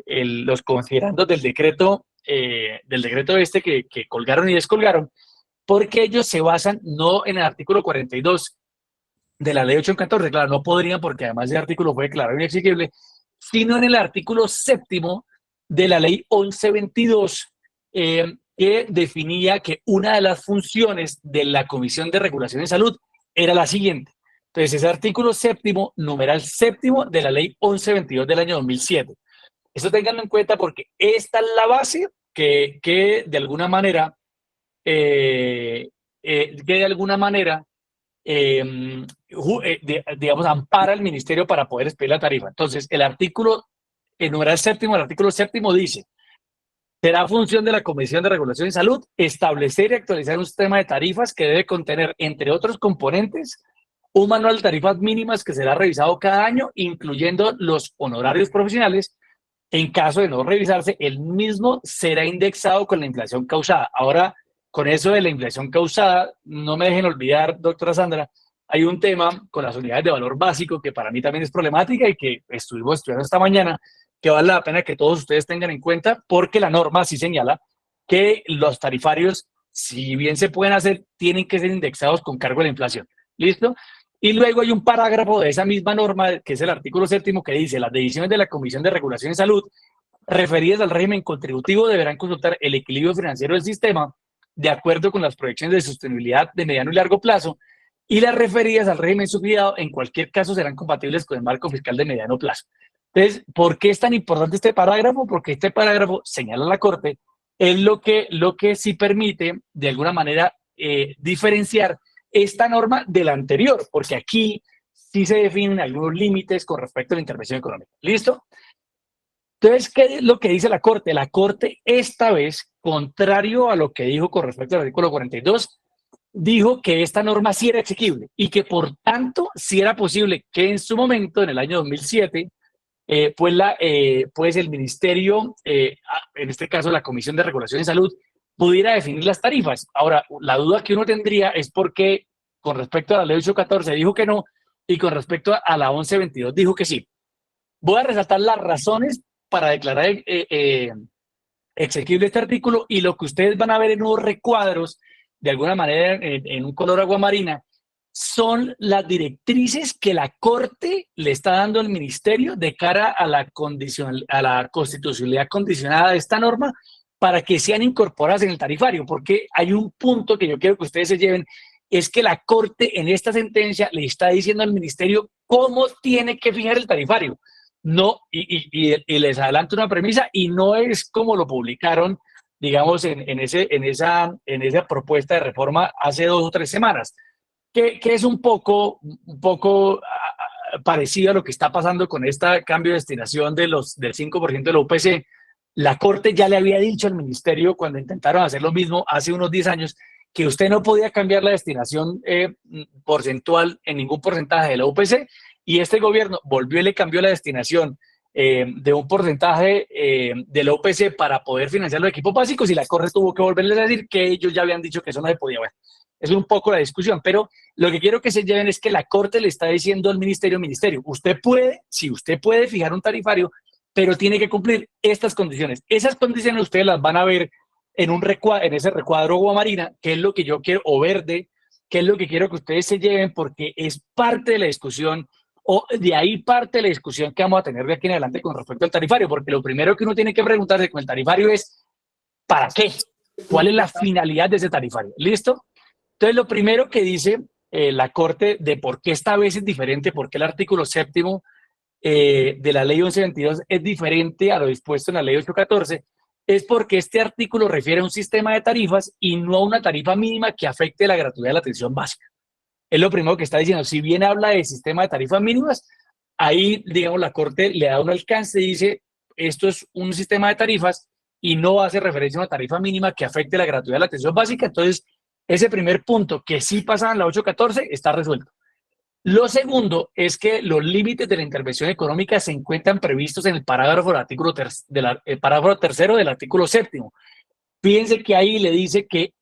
los considerandos del decreto que colgaron y descolgaron, porque ellos se basan no en el artículo 42 de la ley 814, claro, no podrían porque además ese artículo fue declarado inexigible, sino en el artículo 7º de la ley 1122, que definía que una de las funciones de la Comisión de Regulación de Salud era la siguiente. Entonces, ese artículo 7º, numeral 7º de la ley 1122 del año 2007. Eso tenganlo en cuenta porque esta es la base que de alguna manera, digamos, ampara al Ministerio para poder expedir la tarifa. Entonces, el numeral 7º, el artículo 7º dice: será función de la Comisión de Regulación de Salud establecer y actualizar un sistema de tarifas que debe contener, entre otros componentes, un manual de tarifas mínimas que será revisado cada año, incluyendo los honorarios profesionales. En caso de no revisarse, el mismo será indexado con la inflación causada. Ahora, con eso de la inflación causada, no me dejen olvidar, doctora Sandra, hay un tema con las unidades de valor básico que para mí también es problemática y que estuvimos estudiando esta mañana, que vale la pena que todos ustedes tengan en cuenta, porque la norma sí señala que los tarifarios, si bien se pueden hacer, tienen que ser indexados con cargo a la inflación. ¿Listo? Y luego hay un parágrafo de esa misma norma, que es el artículo 7º, que dice: las decisiones de la Comisión de Regulación de Salud referidas al régimen contributivo deberán consultar el equilibrio financiero del sistema de acuerdo con las proyecciones de sostenibilidad de mediano y largo plazo, y las referidas al régimen subsidiado en cualquier caso serán compatibles con el marco fiscal de mediano plazo. Entonces, ¿por qué es tan importante este parágrafo? Porque este parágrafo, señala la Corte, es lo que sí permite, de alguna manera, diferenciar esta norma de la anterior, porque aquí sí se definen algunos límites con respecto a la intervención económica. ¿Listo? Entonces, ¿qué es lo que dice la Corte? La Corte esta vez, contrario a lo que dijo con respecto al artículo 42, dijo que esta norma sí era exequible y que por tanto sí era posible que en su momento, en el año 2007, pues el ministerio, en este caso la Comisión de Regulación en Salud, pudiera definir las tarifas. Ahora, la duda que uno tendría es por qué con respecto a la ley 814 dijo que no y con respecto a la 1122 dijo que sí. Voy a resaltar las razones para declarar exequible este artículo y lo que ustedes van a ver en unos recuadros, de alguna manera en un color aguamarina, son las directrices que la Corte le está dando al Ministerio de cara a la constitucionalidad condicionada de esta norma para que sean incorporadas en el tarifario, porque hay un punto que yo quiero que ustedes se lleven, es que la Corte en esta sentencia le está diciendo al Ministerio cómo tiene que fijar el tarifario. No, y les adelanto una premisa, y no es como lo publicaron, digamos, en esa propuesta de reforma hace 2 o 3 semanas, que es un poco parecido a lo que está pasando con este cambio de destinación del 5% de la UPC. La Corte ya le había dicho al Ministerio, cuando intentaron hacer lo mismo hace unos 10 años, que usted no podía cambiar la destinación porcentual en ningún porcentaje de la UPC, y este gobierno volvió y le cambió la destinación de un porcentaje de la UPC para poder financiar los equipos básicos, y la Corte tuvo que volverles a decir que ellos ya habían dicho que eso no se podía. Bueno, es un poco la discusión, pero lo que quiero que se lleven es que la Corte le está diciendo al ministerio, usted puede fijar un tarifario, pero tiene que cumplir estas condiciones. Esas condiciones ustedes las van a ver en ese recuadro aguamarina, que es lo que yo quiero, o verde, que es lo que quiero que ustedes se lleven, porque es parte de la discusión, o de ahí parte de la discusión que vamos a tener de aquí en adelante con respecto al tarifario, porque lo primero que uno tiene que preguntarse con el tarifario es, ¿para qué? ¿Cuál es la finalidad de ese tarifario? ¿Listo? Entonces, lo primero que dice la Corte de por qué esta vez es diferente, por qué el artículo 7º de la ley 1122 es diferente a lo dispuesto en la ley 814, es porque este artículo refiere a un sistema de tarifas y no a una tarifa mínima que afecte la gratuidad de la atención básica. Es lo primero que está diciendo. Si bien habla de sistema de tarifas mínimas, ahí, digamos, la Corte le da un alcance y dice, esto es un sistema de tarifas y no hace referencia a una tarifa mínima que afecte la gratuidad de la atención básica. Entonces, ese primer punto que sí pasa en la 814 está resuelto. Lo segundo es que los límites de la intervención económica se encuentran previstos en el parágrafo del artículo parágrafo tercero del artículo 7º. Fíjense que ahí le dice que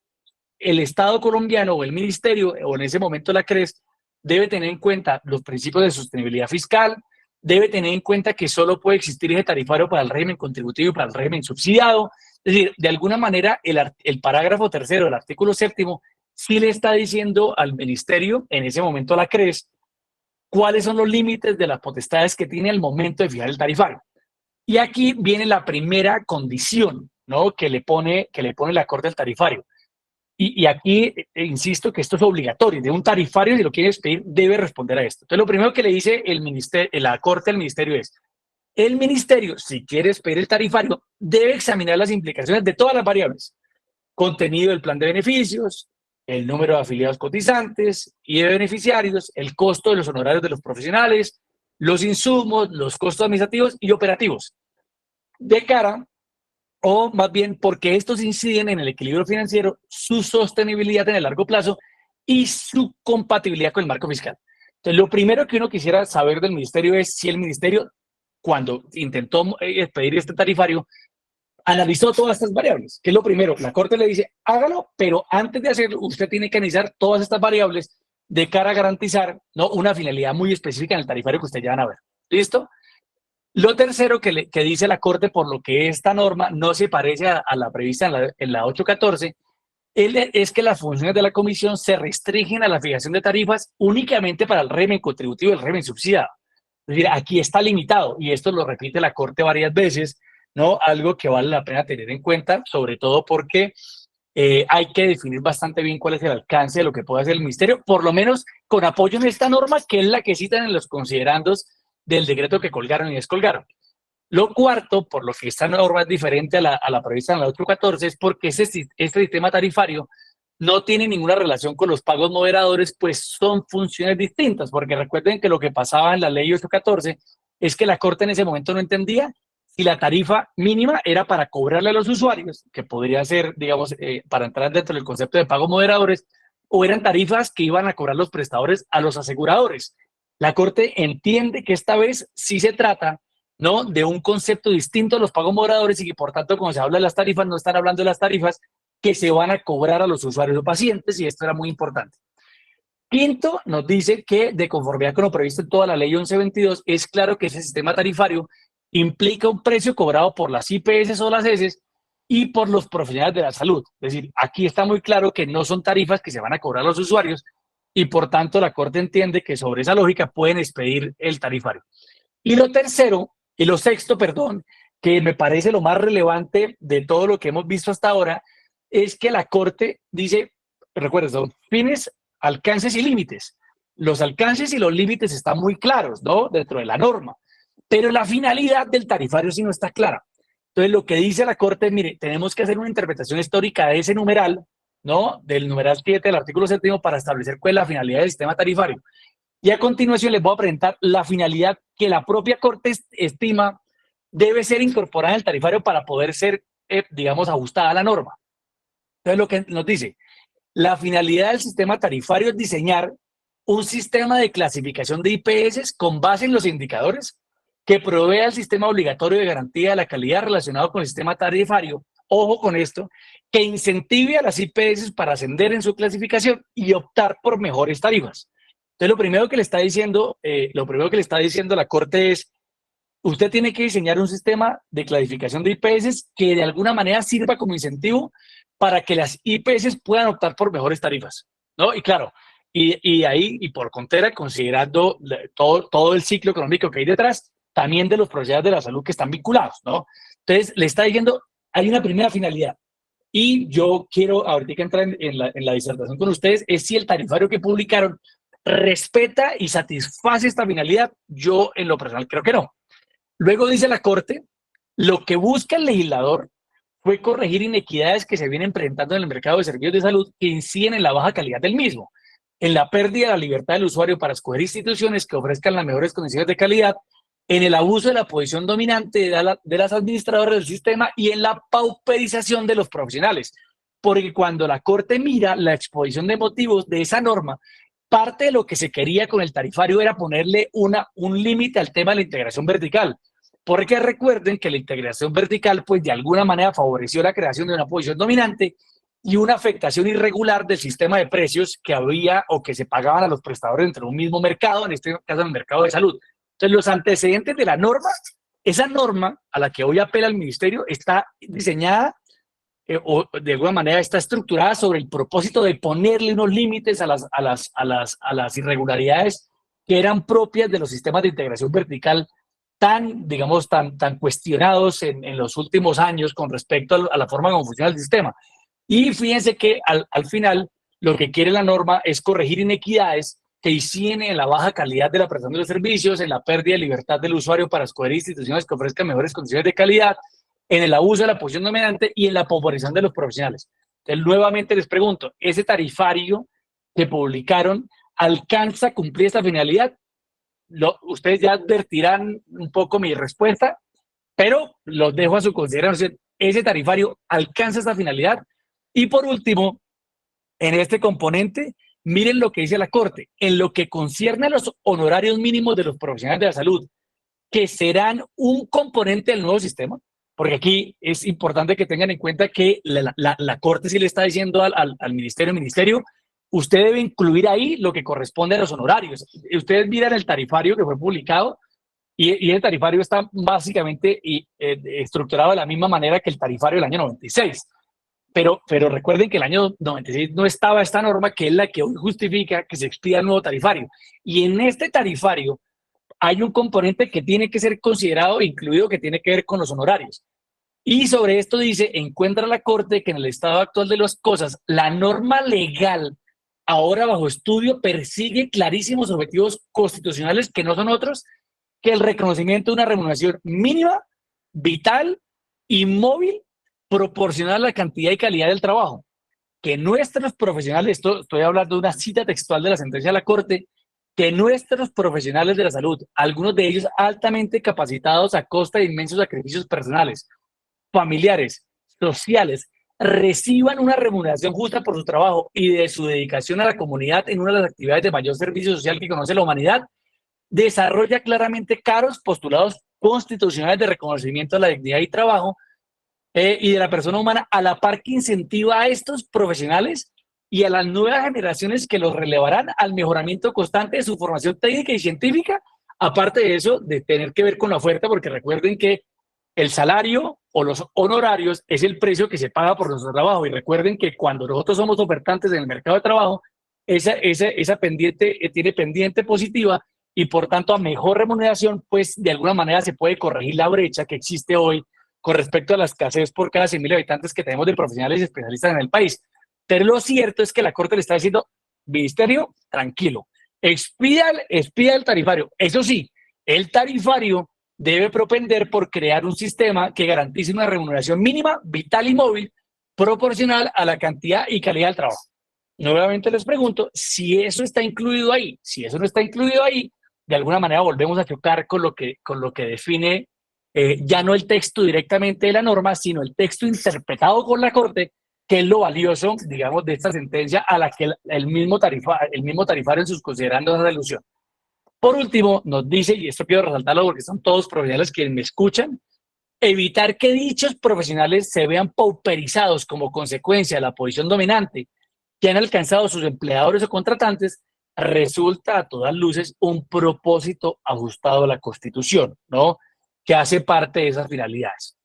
el Estado colombiano o el Ministerio, o en ese momento la CRES, debe tener en cuenta los principios de sostenibilidad fiscal, debe tener en cuenta que solo puede existir ese tarifario para el régimen contributivo y para el régimen subsidiado. Es decir, de alguna manera, el parágrafo tercero del artículo 7º sí le está diciendo al Ministerio, en ese momento a la CRES, cuáles son los límites de las potestades que tiene al momento de fijar el tarifario. Y aquí viene la primera condición, ¿no?, que le pone la Corte al tarifario. Y aquí insisto que esto es obligatorio. De un tarifario, si lo quiere despedir, debe responder a esto. Entonces, lo primero que le dice la Corte al Ministerio es, el Ministerio, si quiere despedir el tarifario, debe examinar las implicaciones de todas las variables: contenido del plan de beneficios, el número de afiliados cotizantes y de beneficiarios, el costo de los honorarios de los profesionales, los insumos, los costos administrativos y operativos, de cara, o más bien porque estos inciden en el equilibrio financiero, su sostenibilidad en el largo plazo y su compatibilidad con el marco fiscal. Entonces, lo primero que uno quisiera saber del Ministerio es si el Ministerio, cuando intentó pedir este tarifario, analizó todas estas variables, que es lo primero. La Corte le dice, hágalo, pero antes de hacerlo, usted tiene que analizar todas estas variables de cara a garantizar, ¿no?, una finalidad muy específica en el tarifario que ustedes ya van a ver. ¿Listo? Lo tercero que dice la Corte, por lo que esta norma no se parece a la prevista en la 814, es que las funciones de la Comisión se restringen a la fijación de tarifas únicamente para el régimen contributivo y el régimen subsidiado. Es decir, aquí está limitado, y esto lo repite la Corte varias veces, ¿no? Algo que vale la pena tener en cuenta, sobre todo porque hay que definir bastante bien cuál es el alcance de lo que puede hacer el Ministerio, por lo menos con apoyo en esta norma, que es la que citan en los considerandos del decreto que colgaron y descolgaron. Lo cuarto, por lo que esta norma es diferente a la prevista en la 814, es porque este sistema tarifario no tiene ninguna relación con los pagos moderadores, pues son funciones distintas, porque recuerden que lo que pasaba en la ley 814 es que la Corte en ese momento no entendía si la tarifa mínima era para cobrarle a los usuarios, que podría ser, digamos, para entrar dentro del concepto de pagos moderadores, o eran tarifas que iban a cobrar los prestadores a los aseguradores. La Corte entiende que esta vez sí se trata, ¿no?, de un concepto distinto a los pagos moderadores y que, por tanto, cuando se habla de las tarifas, no están hablando de las tarifas que se van a cobrar a los usuarios o pacientes, y esto era muy importante. Quinto, nos dice que, de conformidad con lo previsto en toda la ley 1122, es claro que ese sistema tarifario implica un precio cobrado por las IPS o las ES y por los profesionales de la salud. Es decir, aquí está muy claro que no son tarifas que se van a cobrar a los usuarios y, por tanto, la Corte entiende que sobre esa lógica pueden expedir el tarifario. Y lo sexto, que me parece lo más relevante de todo lo que hemos visto hasta ahora, es que la Corte dice, recuerden, son fines, alcances y límites. Los alcances y los límites están muy claros, ¿no?, dentro de la norma, pero la finalidad del tarifario sí no está clara. Entonces, lo que dice la Corte es, mire, tenemos que hacer una interpretación histórica de ese numeral, ¿no?, del numeral 7 del artículo 7 para establecer cuál es la finalidad del sistema tarifario. Y a continuación les voy a presentar la finalidad que la propia Corte estima debe ser incorporada en el tarifario para poder ser, digamos, ajustada a la norma. Entonces, lo que nos dice, la finalidad del sistema tarifario es diseñar un sistema de clasificación de IPS con base en los indicadores que provea el sistema obligatorio de garantía de la calidad relacionado con el sistema tarifario, ojo con esto, que incentive a las IPS para ascender en su clasificación y optar por mejores tarifas. Entonces, lo primero que le está diciendo la Corte es, usted tiene que diseñar un sistema de clasificación de IPS que de alguna manera sirva como incentivo para que las IPS puedan optar por mejores tarifas, ¿no? Y claro, y ahí, y por contera, considerando todo el ciclo económico que hay detrás, también de los profesionales de la salud que están vinculados, ¿no? Entonces, le está diciendo, hay una primera finalidad, y yo quiero ahorita entrar en la disertación con ustedes, es si el tarifario que publicaron respeta y satisface esta finalidad. Yo, en lo personal, creo que no. Luego dice la Corte, lo que busca el legislador fue corregir inequidades que se vienen presentando en el mercado de servicios de salud que inciden en la baja calidad del mismo, en la pérdida de la libertad del usuario para escoger instituciones que ofrezcan las mejores condiciones de calidad, en el abuso de la posición dominante de las administradoras del sistema y en la pauperización de los profesionales. Porque cuando la Corte mira la exposición de motivos de esa norma, parte de lo que se quería con el tarifario era ponerle un límite al tema de la integración vertical. Porque recuerden que la integración vertical, pues de alguna manera favoreció la creación de una posición dominante y una afectación irregular del sistema de precios que había o que se pagaban a los prestadores dentro de un mismo mercado, en este caso el mercado de salud. Entonces, los antecedentes de la norma, esa norma a la que hoy apela el ministerio, está diseñada o de alguna manera está estructurada sobre el propósito de ponerle unos límites a las irregularidades que eran propias de los sistemas de integración vertical tan cuestionados en los últimos años con respecto a la forma como funciona el sistema. Y fíjense que al final lo que quiere la norma es corregir inequidades que inciden en la baja calidad de la prestación de los servicios, en la pérdida de libertad del usuario para escoger instituciones que ofrezcan mejores condiciones de calidad, en el abuso de la posición dominante y en la pauperización de los profesionales. Entonces, nuevamente les pregunto, ¿ese tarifario que publicaron alcanza a cumplir esta finalidad? Ustedes ya advertirán un poco mi respuesta, pero los dejo a su consideración. ¿Ese tarifario alcanza esta finalidad? Y por último, en este componente, miren lo que dice la Corte, en lo que concierne a los honorarios mínimos de los profesionales de la salud, que serán un componente del nuevo sistema, porque aquí es importante que tengan en cuenta que la Corte sí le está diciendo al ministerio, usted debe incluir ahí lo que corresponde a los honorarios. Ustedes miran el tarifario que fue publicado y el tarifario está básicamente estructurado de la misma manera que el tarifario del año 96. Pero recuerden que el año 96 no estaba esta norma que es la que hoy justifica que se expida el nuevo tarifario. Y en este tarifario hay un componente que tiene que ser considerado, incluido, que tiene que ver con los honorarios. Y sobre esto dice, encuentra la Corte que en el estado actual de las cosas, la norma legal ahora bajo estudio persigue clarísimos objetivos constitucionales que no son otros que el reconocimiento de una remuneración mínima, vital y móvil proporcional a la cantidad y calidad del trabajo. que nuestros profesionales, esto estoy hablando de una cita textual de la sentencia de la Corte, que nuestros profesionales de la salud, algunos de ellos altamente capacitados a costa de inmensos sacrificios personales, familiares, sociales, reciban una remuneración justa por su trabajo y de su dedicación a la comunidad en una de las actividades de mayor servicio social que conoce la humanidad, desarrolla claramente claros postulados constitucionales de reconocimiento de la dignidad y trabajo y de la persona humana, a la par que incentiva a estos profesionales y a las nuevas generaciones que los relevarán al mejoramiento constante de su formación técnica y científica, aparte de eso, de tener que ver con la oferta, porque recuerden que el salario o los honorarios es el precio que se paga por nuestro trabajo, y recuerden que cuando nosotros somos ofertantes en el mercado de trabajo, esa pendiente tiene pendiente positiva, y por tanto a mejor remuneración, pues de alguna manera se puede corregir la brecha que existe hoy con respecto a la escasez por cada 100.000 habitantes que tenemos de profesionales y especialistas en el país. Pero lo cierto es que la Corte le está diciendo, ministerio, tranquilo, expida el tarifario. Eso sí, el tarifario debe propender por crear un sistema que garantice una remuneración mínima, vital y móvil, proporcional a la cantidad y calidad del trabajo. Nuevamente les pregunto si eso está incluido ahí. Si eso no está incluido ahí, de alguna manera volvemos a chocar con lo que define ya no el texto directamente de la norma, sino el texto interpretado por la Corte, que es lo valioso, digamos, de esta sentencia a la que el mismo tarifario en sus considerandos hace alusión. Por último, nos dice, y esto quiero resaltarlo porque son todos profesionales quienes me escuchan, evitar que dichos profesionales se vean pauperizados como consecuencia de la posición dominante que han alcanzado sus empleadores o contratantes, resulta a todas luces un propósito ajustado a la Constitución, ¿no?, que hace parte de esas finalidades.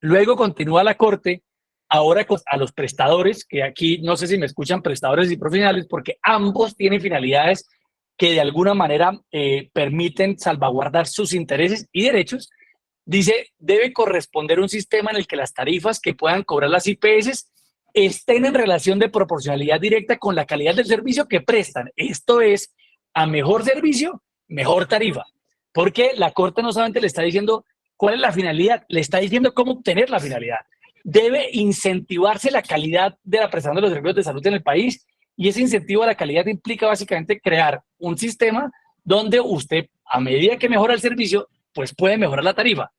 Luego continúa la Corte, ahora a los prestadores, que aquí no sé si me escuchan prestadores y profesionales, porque ambos tienen finalidades que de alguna manera permiten salvaguardar sus intereses y derechos. Dice, debe corresponder un sistema en el que las tarifas que puedan cobrar las IPS estén en relación de proporcionalidad directa con la calidad del servicio que prestan. Esto es, a mejor servicio, mejor tarifa. Porque la Corte no solamente le está diciendo cuál es la finalidad, le está diciendo cómo obtener la finalidad. Debe incentivarse la calidad de la prestación de los servicios de salud en el país, y ese incentivo a la calidad implica básicamente crear un sistema donde usted, a medida que mejora el servicio, pues puede mejorar la tarifa.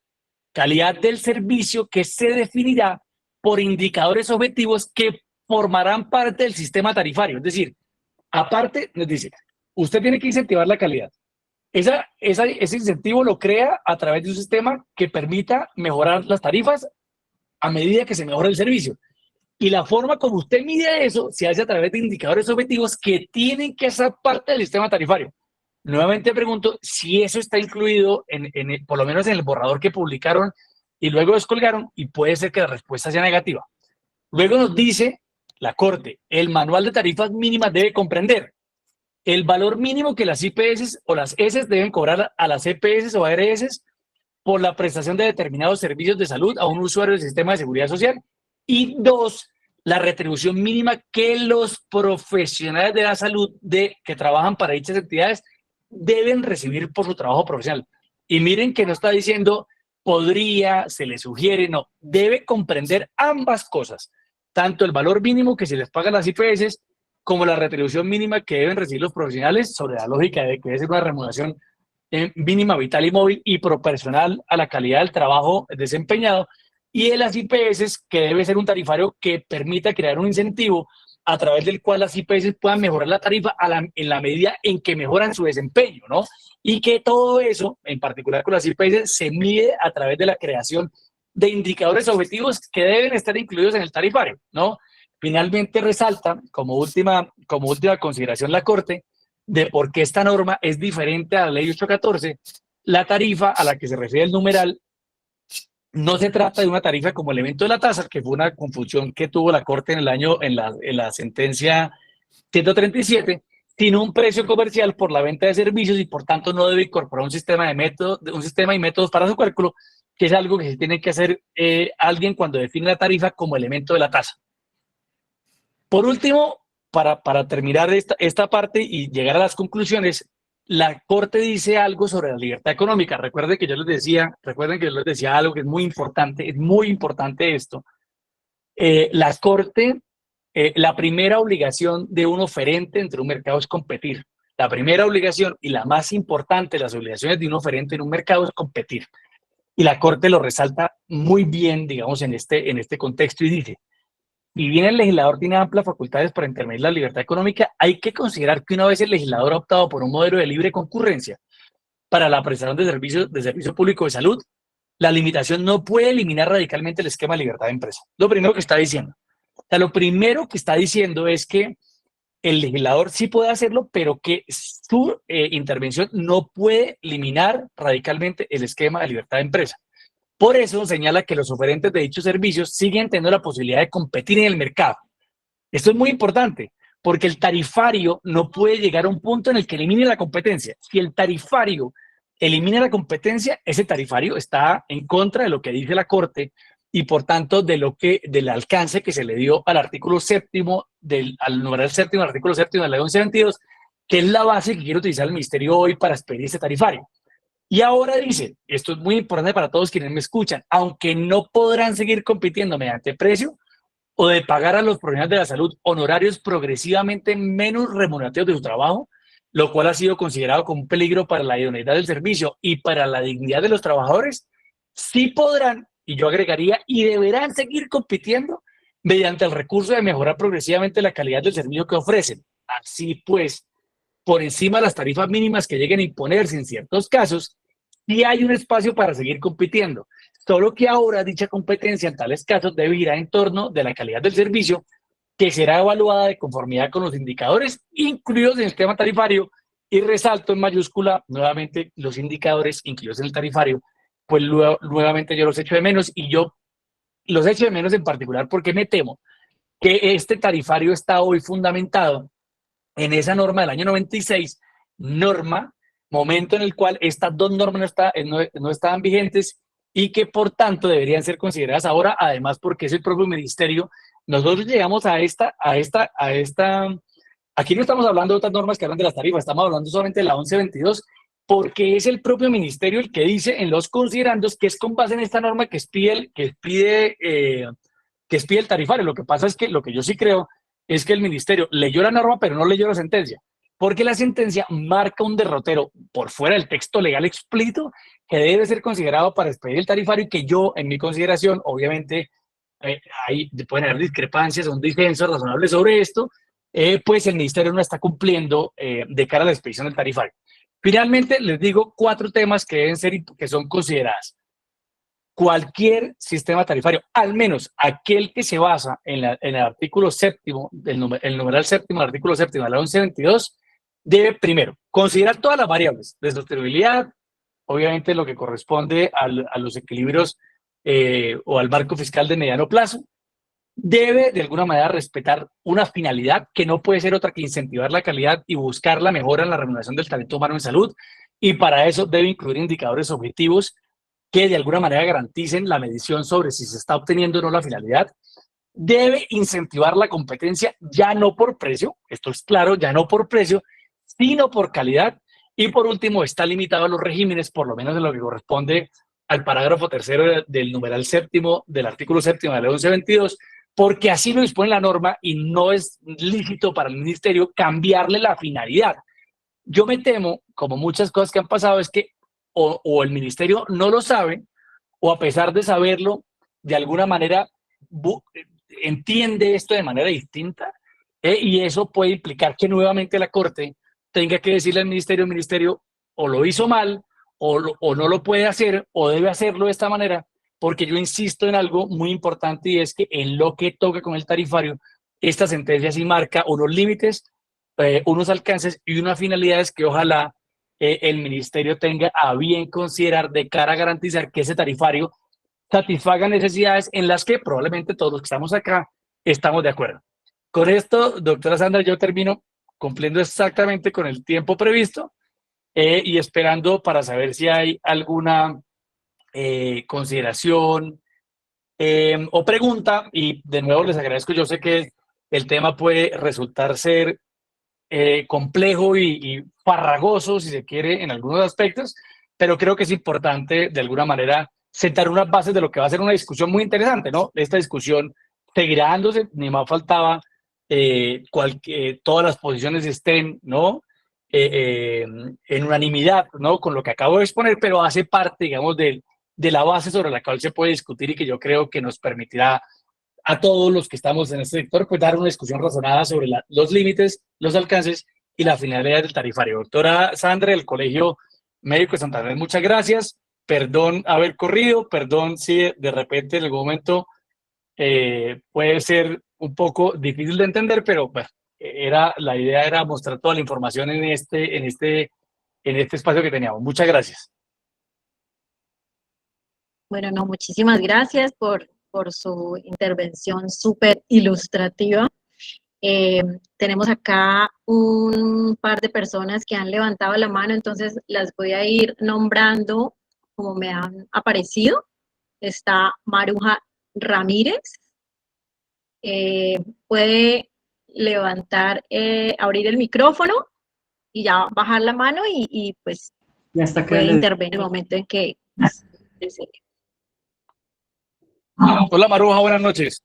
Calidad del servicio que se definirá por indicadores objetivos que formarán parte del sistema tarifario. Es decir, aparte, nos dice, usted tiene que incentivar la calidad. Ese incentivo lo crea a través de un sistema que permita mejorar las tarifas a medida que se mejora el servicio. Y la forma como usted mide eso se hace a través de indicadores objetivos que tienen que ser parte del sistema tarifario. Nuevamente pregunto si eso está incluido por lo menos en el borrador que publicaron y luego descolgaron, y puede ser que la respuesta sea negativa. Luego nos dice la Corte, el manual de tarifas mínimas debe comprender el valor mínimo que las IPS o las ES deben cobrar a las EPS o ARS por la prestación de determinados servicios de salud a un usuario del sistema de seguridad social. Y dos, la retribución mínima que los profesionales de la salud que trabajan para dichas entidades deben recibir por su trabajo profesional. Y miren que no está diciendo podría, se le sugiere, no, debe comprender ambas cosas, tanto el valor mínimo que se les paga a las IPS como la retribución mínima que deben recibir los profesionales, sobre la lógica de que debe ser una remuneración mínima, vital y móvil y proporcional a la calidad del trabajo desempeñado, y de las IPS, que debe ser un tarifario que permita crear un incentivo a través del cual las IPS puedan mejorar la tarifa en la medida en que mejoran su desempeño, ¿no? Y que todo eso, en particular con las IPS, se mide a través de la creación de indicadores objetivos que deben estar incluidos en el tarifario, ¿no? Finalmente resalta, como última consideración la Corte, de por qué esta norma es diferente a la Ley 814, la tarifa a la que se refiere el numeral no se trata de una tarifa como elemento de la tasa, que fue una confusión que tuvo la Corte en la sentencia 137, sino un precio comercial por la venta de servicios, y por tanto no debe incorporar un sistema y métodos para su cálculo, que es algo que se tiene que hacer alguien cuando define la tarifa como elemento de la tasa. Por último, para terminar esta parte y llegar a las conclusiones, la Corte dice algo sobre la libertad económica. Recuerden que yo les decía algo que es muy importante esto. La Corte La primera obligación de un oferente entre un mercado es competir. La primera obligación y la más importante de las obligaciones de un oferente en un mercado es competir. Y la Corte lo resalta muy bien, digamos, en este contexto y dice, si bien el legislador tiene amplias facultades para intervenir la libertad económica, hay que considerar que una vez el legislador ha optado por un modelo de libre concurrencia para la prestación de servicio público de salud, la limitación no puede eliminar radicalmente el esquema de libertad de empresa. Lo primero que está diciendo. O sea, lo primero que está diciendo es que el legislador sí puede hacerlo, pero que su intervención no puede eliminar radicalmente el esquema de libertad de empresa. Por eso señala que los oferentes de dichos servicios siguen teniendo la posibilidad de competir en el mercado. Esto es muy importante, porque el tarifario no puede llegar a un punto en el que elimine la competencia. Si el tarifario elimina la competencia, ese tarifario está en contra de lo que dice la Corte y por tanto del alcance que se le dio al artículo séptimo, al numeral séptimo, al artículo séptimo de la ley 1122, que es la base que quiere utilizar el Ministerio hoy para expedir este tarifario. Y ahora dice, esto es muy importante para todos quienes me escuchan, aunque no podrán seguir compitiendo mediante precio o de pagar a los profesionales de la salud honorarios progresivamente menos remunerativos de su trabajo, lo cual ha sido considerado como un peligro para la idoneidad del servicio y para la dignidad de los trabajadores, sí podrán, y yo agregaría, y deberán seguir compitiendo mediante el recurso de mejorar progresivamente la calidad del servicio que ofrecen. Así pues, por encima de las tarifas mínimas que lleguen a imponerse en ciertos casos, sí hay un espacio para seguir compitiendo. Solo que ahora dicha competencia en tales casos debe girar en torno de la calidad del servicio, que será evaluada de conformidad con los indicadores incluidos en el esquema tarifario, y resalto en mayúscula nuevamente los indicadores incluidos en el tarifario, pues nuevamente yo los echo de menos, y yo los echo de menos en particular porque me temo que este tarifario está hoy fundamentado en esa norma del año 96, momento en el cual estas dos normas no estaban vigentes y que por tanto deberían ser consideradas ahora, además porque es el propio ministerio. Nosotros llegamos aquí no estamos hablando de otras normas que hablan de las tarifas, estamos hablando solamente de la 1122, porque es el propio ministerio el que dice en los considerandos que es con base en esta norma que expide el tarifario. Lo que pasa es que lo que yo sí creo es que el ministerio leyó la norma pero no leyó la sentencia, porque la sentencia marca un derrotero por fuera del texto legal explícito que debe ser considerado para expedir el tarifario, y que yo, en mi consideración, obviamente, ahí pueden haber discrepancias o un disenso razonable sobre esto, pues el ministerio no está cumpliendo de cara a la expedición del tarifario. Finalmente, les digo 4 temas que deben ser, que son consideradas. Cualquier sistema tarifario, al menos aquel que se basa en el artículo séptimo, el numeral séptimo del artículo séptimo de la 1122, debe primero considerar todas las variables de sostenibilidad, obviamente lo que corresponde a los equilibrios o al marco fiscal de mediano plazo. Debe de alguna manera respetar una finalidad que no puede ser otra que incentivar la calidad y buscar la mejora en la remuneración del talento humano en salud, y para eso debe incluir indicadores objetivos que de alguna manera garanticen la medición sobre si se está obteniendo o no la finalidad. Debe incentivar la competencia, ya no por precio, esto es claro, ya no por precio, sino por calidad. Y por último, está limitado a los regímenes, por lo menos en lo que corresponde al parágrafo tercero del numeral séptimo del artículo séptimo de la ley 1122, porque así lo dispone la norma y no es lícito para el ministerio cambiarle la finalidad. Yo me temo, como muchas cosas que han pasado, es que o el ministerio no lo sabe, o a pesar de saberlo, de alguna manera entiende esto de manera distinta, y eso puede implicar que nuevamente la Corte tenga que decirle al ministerio, el ministerio o lo hizo mal, o no lo puede hacer, o debe hacerlo de esta manera, porque yo insisto en algo muy importante, y es que en lo que toca con el tarifario, esta sentencia sí marca unos límites, unos alcances y unas finalidades que ojalá el ministerio tenga a bien considerar de cara a garantizar que ese tarifario satisfaga necesidades en las que probablemente todos los que estamos acá estamos de acuerdo. Con esto, doctora Sandra, yo termino cumpliendo exactamente con el tiempo previsto, y esperando para saber si hay alguna consideración o pregunta. Y de nuevo les agradezco, yo sé que el tema puede resultar ser complejo y farragoso, si se quiere, en algunos aspectos, pero creo que es importante de alguna manera sentar unas bases de lo que va a ser una discusión muy interesante, ¿no? Esta discusión seguirá dándose, ni más faltaba todas las posiciones estén, ¿no? En unanimidad, ¿no? Con lo que acabo de exponer, pero hace parte, digamos, de la base sobre la cual se puede discutir y que yo creo que nos permitirá a todos los que estamos en este sector, pues dar una discusión razonada sobre los límites, los alcances y la finalidad del tarifario. Doctora Sandra, del Colegio Médico de Santander, muchas gracias. Perdón haber corrido, perdón si de repente en algún momento puede ser un poco difícil de entender, pero bueno, la idea era mostrar toda la información en este espacio que teníamos. Muchas gracias. Bueno, no, muchísimas gracias por su intervención súper ilustrativa. Tenemos acá un par de personas que han levantado la mano, entonces las voy a ir nombrando como me han aparecido. Está Maruja Ramírez. Puede levantar, abrir el micrófono y ya bajar la mano y pues Ya está puede intervenir en el momento en que desee. Hola Maruja, buenas noches.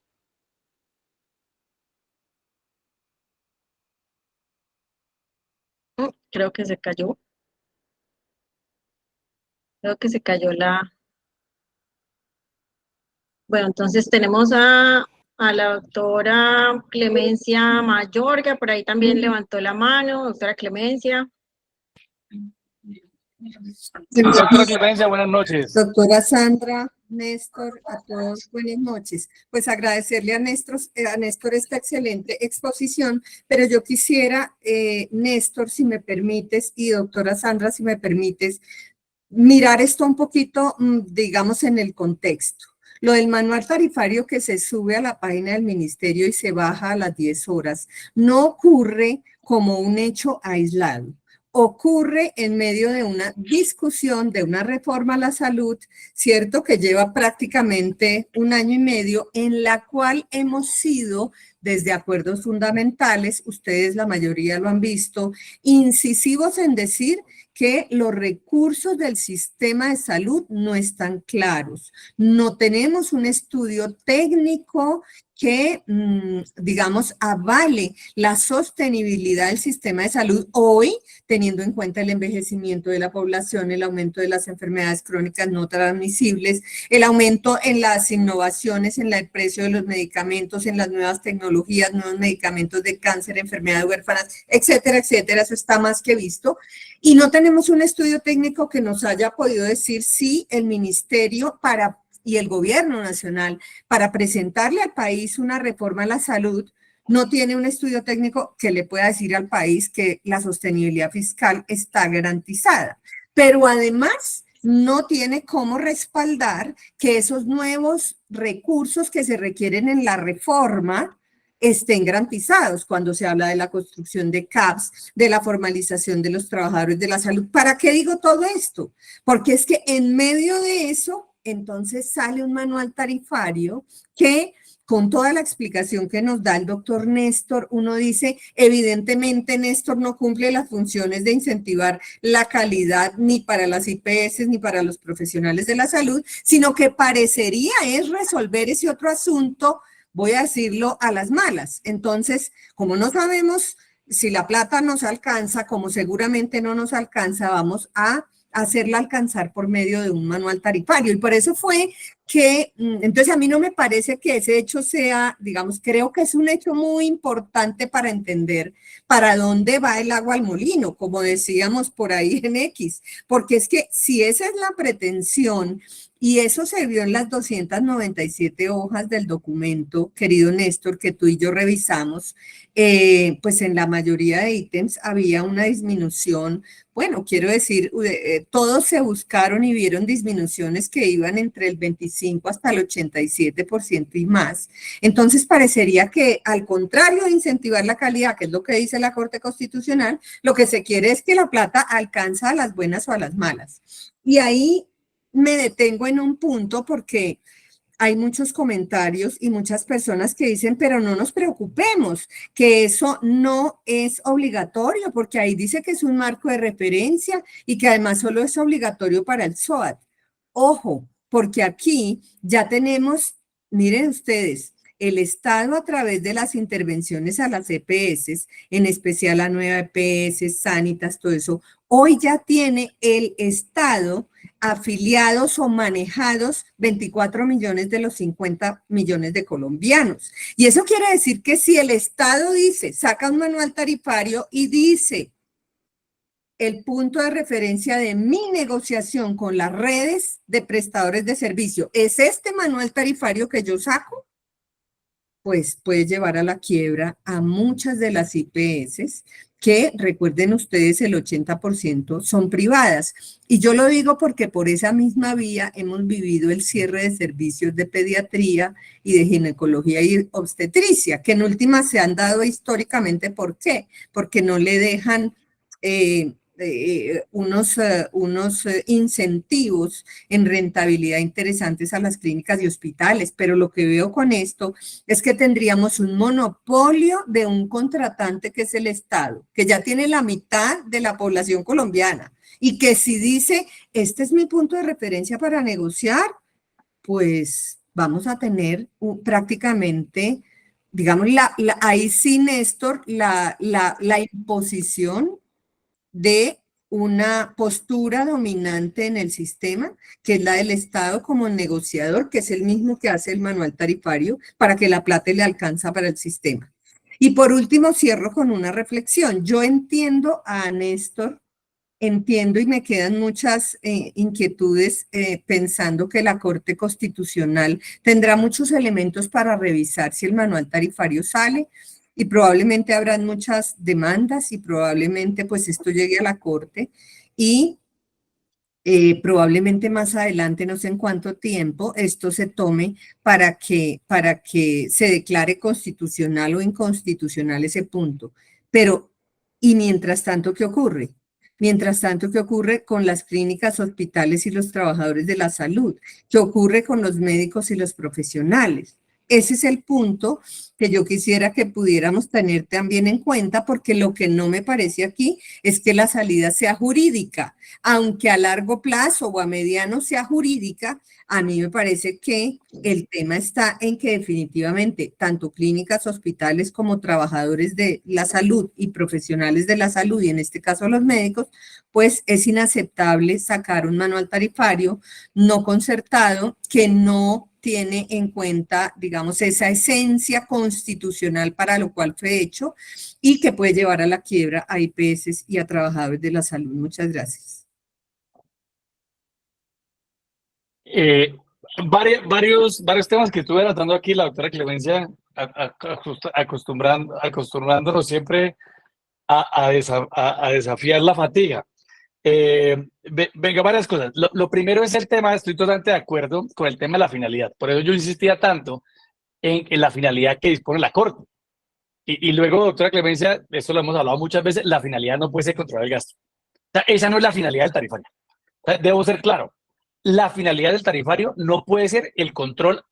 Creo que se cayó. Creo que se cayó la... Bueno, entonces tenemos a la doctora Clemencia Mayorga, por ahí también levantó la mano, doctora Clemencia. Doctora Clemencia, buenas noches. Doctora Sandra, Néstor, a todos buenas noches. Pues agradecerle a Néstor esta excelente exposición, pero yo quisiera, Néstor, si me permites, y doctora Sandra, si me permites, mirar esto un poquito, digamos, en el contexto. Lo del manual tarifario que se sube a la página del ministerio y se baja a las 10 horas no ocurre como un hecho aislado. Ocurre en medio de una discusión de una reforma a la salud, cierto, que lleva prácticamente 1 año y medio, en la cual hemos sido, desde acuerdos fundamentales, ustedes la mayoría lo han visto, incisivos en decir que los recursos del sistema de salud no están claros. No tenemos un estudio técnico que, digamos, avale la sostenibilidad del sistema de salud hoy, teniendo en cuenta el envejecimiento de la población, el aumento de las enfermedades crónicas no transmisibles, el aumento en las innovaciones, en el precio de los medicamentos, en las nuevas tecnologías, nuevos medicamentos de cáncer, enfermedades huérfanas, etcétera, etcétera. Eso está más que visto. Y no tenemos un estudio técnico que nos haya podido decir si el ministerio y el gobierno nacional, para presentarle al país una reforma a la salud, no tiene un estudio técnico que le pueda decir al país que la sostenibilidad fiscal está garantizada. Pero además no tiene cómo respaldar que esos nuevos recursos que se requieren en la reforma estén garantizados cuando se habla de la construcción de CAPS, de la formalización de los trabajadores de la salud. ¿Para qué digo todo esto? Porque es que en medio de eso, entonces sale un manual tarifario que, con toda la explicación que nos da el doctor Néstor, uno dice, evidentemente Néstor no cumple las funciones de incentivar la calidad ni para las IPS ni para los profesionales de la salud, sino que parecería es resolver ese otro asunto, voy a decirlo, a las malas. Entonces, como no sabemos si la plata nos alcanza, como seguramente no nos alcanza, vamos a hacerla alcanzar por medio de un manual tarifario. Y por eso fue que, entonces a mí no me parece que ese hecho sea, digamos, creo que es un hecho muy importante para entender para dónde va el agua al molino, como decíamos por ahí en X, porque es que si esa es la pretensión, y eso se vio en las 297 hojas del documento, querido Néstor, que tú y yo revisamos, pues en la mayoría de ítems había una disminución. Bueno, quiero decir, todos se buscaron y vieron disminuciones que iban entre el 25 hasta el 87% y más. Entonces, parecería que al contrario de incentivar la calidad, que es lo que dice la Corte Constitucional, lo que se quiere es que la plata alcanza a las buenas o a las malas. Y ahí me detengo en un punto porque hay muchos comentarios y muchas personas que dicen, pero no nos preocupemos, que eso no es obligatorio, porque ahí dice que es un marco de referencia y que además solo es obligatorio para el SOAT. Ojo, porque aquí ya tenemos, miren ustedes, el Estado a través de las intervenciones a las EPS, en especial a Nueva EPS, Sanitas, todo eso, hoy ya tiene el Estado afiliados o manejados 24 millones de los 50 millones de colombianos. Y eso quiere decir que si el Estado dice, saca un manual tarifario y dice, el punto de referencia de mi negociación con las redes de prestadores de servicio es este manual tarifario que yo saco, pues puede llevar a la quiebra a muchas de las IPS que, recuerden ustedes, el 80% son privadas. Y yo lo digo porque por esa misma vía hemos vivido el cierre de servicios de pediatría y de ginecología y obstetricia, que en última se han dado históricamente. ¿Por qué? Porque no le dejan unos incentivos en rentabilidad interesantes a las clínicas y hospitales, pero lo que veo con esto es que tendríamos un monopolio de un contratante que es el Estado, que ya tiene la mitad de la población colombiana y que si dice, este es mi punto de referencia para negociar, pues vamos a tener prácticamente, digamos, ahí sí, Néstor, la imposición de una postura dominante en el sistema, que es la del Estado como negociador, que es el mismo que hace el manual tarifario para que la plata le alcanza para el sistema. Y por último, cierro con una reflexión. Yo entiendo a Néstor, entiendo y me quedan muchas inquietudes pensando que la Corte Constitucional tendrá muchos elementos para revisar si el manual tarifario sale, y probablemente habrán muchas demandas y probablemente pues esto llegue a la Corte y probablemente más adelante, no sé en cuánto tiempo, esto se tome para que se declare constitucional o inconstitucional ese punto. Pero, ¿y mientras tanto qué ocurre? Mientras tanto, ¿qué ocurre con las clínicas, hospitales y los trabajadores de la salud? ¿Qué ocurre con los médicos y los profesionales? Ese es el punto que yo quisiera que pudiéramos tener también en cuenta, porque lo que no me parece aquí es que la salida sea jurídica, aunque a largo plazo o a mediano sea jurídica. A mí me parece que el tema está en que definitivamente tanto clínicas, hospitales como trabajadores de la salud y profesionales de la salud, y en este caso los médicos, pues es inaceptable sacar un manual tarifario no concertado que no tiene en cuenta, digamos, esa esencia constitucional para lo cual fue hecho y que puede llevar a la quiebra a IPS y a trabajadores de la salud. Muchas gracias. Varios temas que estuve tratando aquí, la doctora Clemencia, acostumbrándonos siempre a desafiar la fatiga. Venga, varias cosas. Lo primero es el tema, estoy totalmente de acuerdo con el tema de la finalidad. Por eso yo insistía tanto en la finalidad que dispone la Corte. Y luego, doctora Clemencia, esto lo hemos hablado muchas veces, la finalidad no puede ser controlar el gasto. O sea, esa no es la finalidad del tarifario. O sea, debo ser claro. La finalidad del tarifario no puede ser el control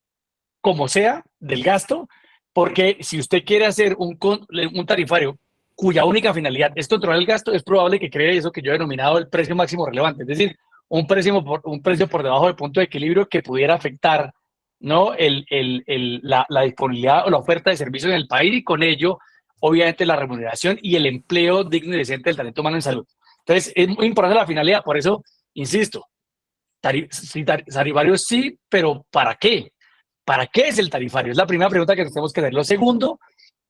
como sea del gasto, porque si usted quiere hacer un tarifario cuya única finalidad es controlar el gasto, es probable que cree eso que yo he denominado el precio máximo relevante, es decir, un precio por debajo del punto de equilibrio que pudiera afectar, ¿no?, la disponibilidad o la oferta de servicios en el país y con ello, obviamente, la remuneración y el empleo digno y decente del talento humano en salud. Entonces, es muy importante la finalidad, por eso, insisto, tarifario sí, pero ¿para qué? ¿Para qué es el tarifario? Es la primera pregunta que nos tenemos que hacer. Lo segundo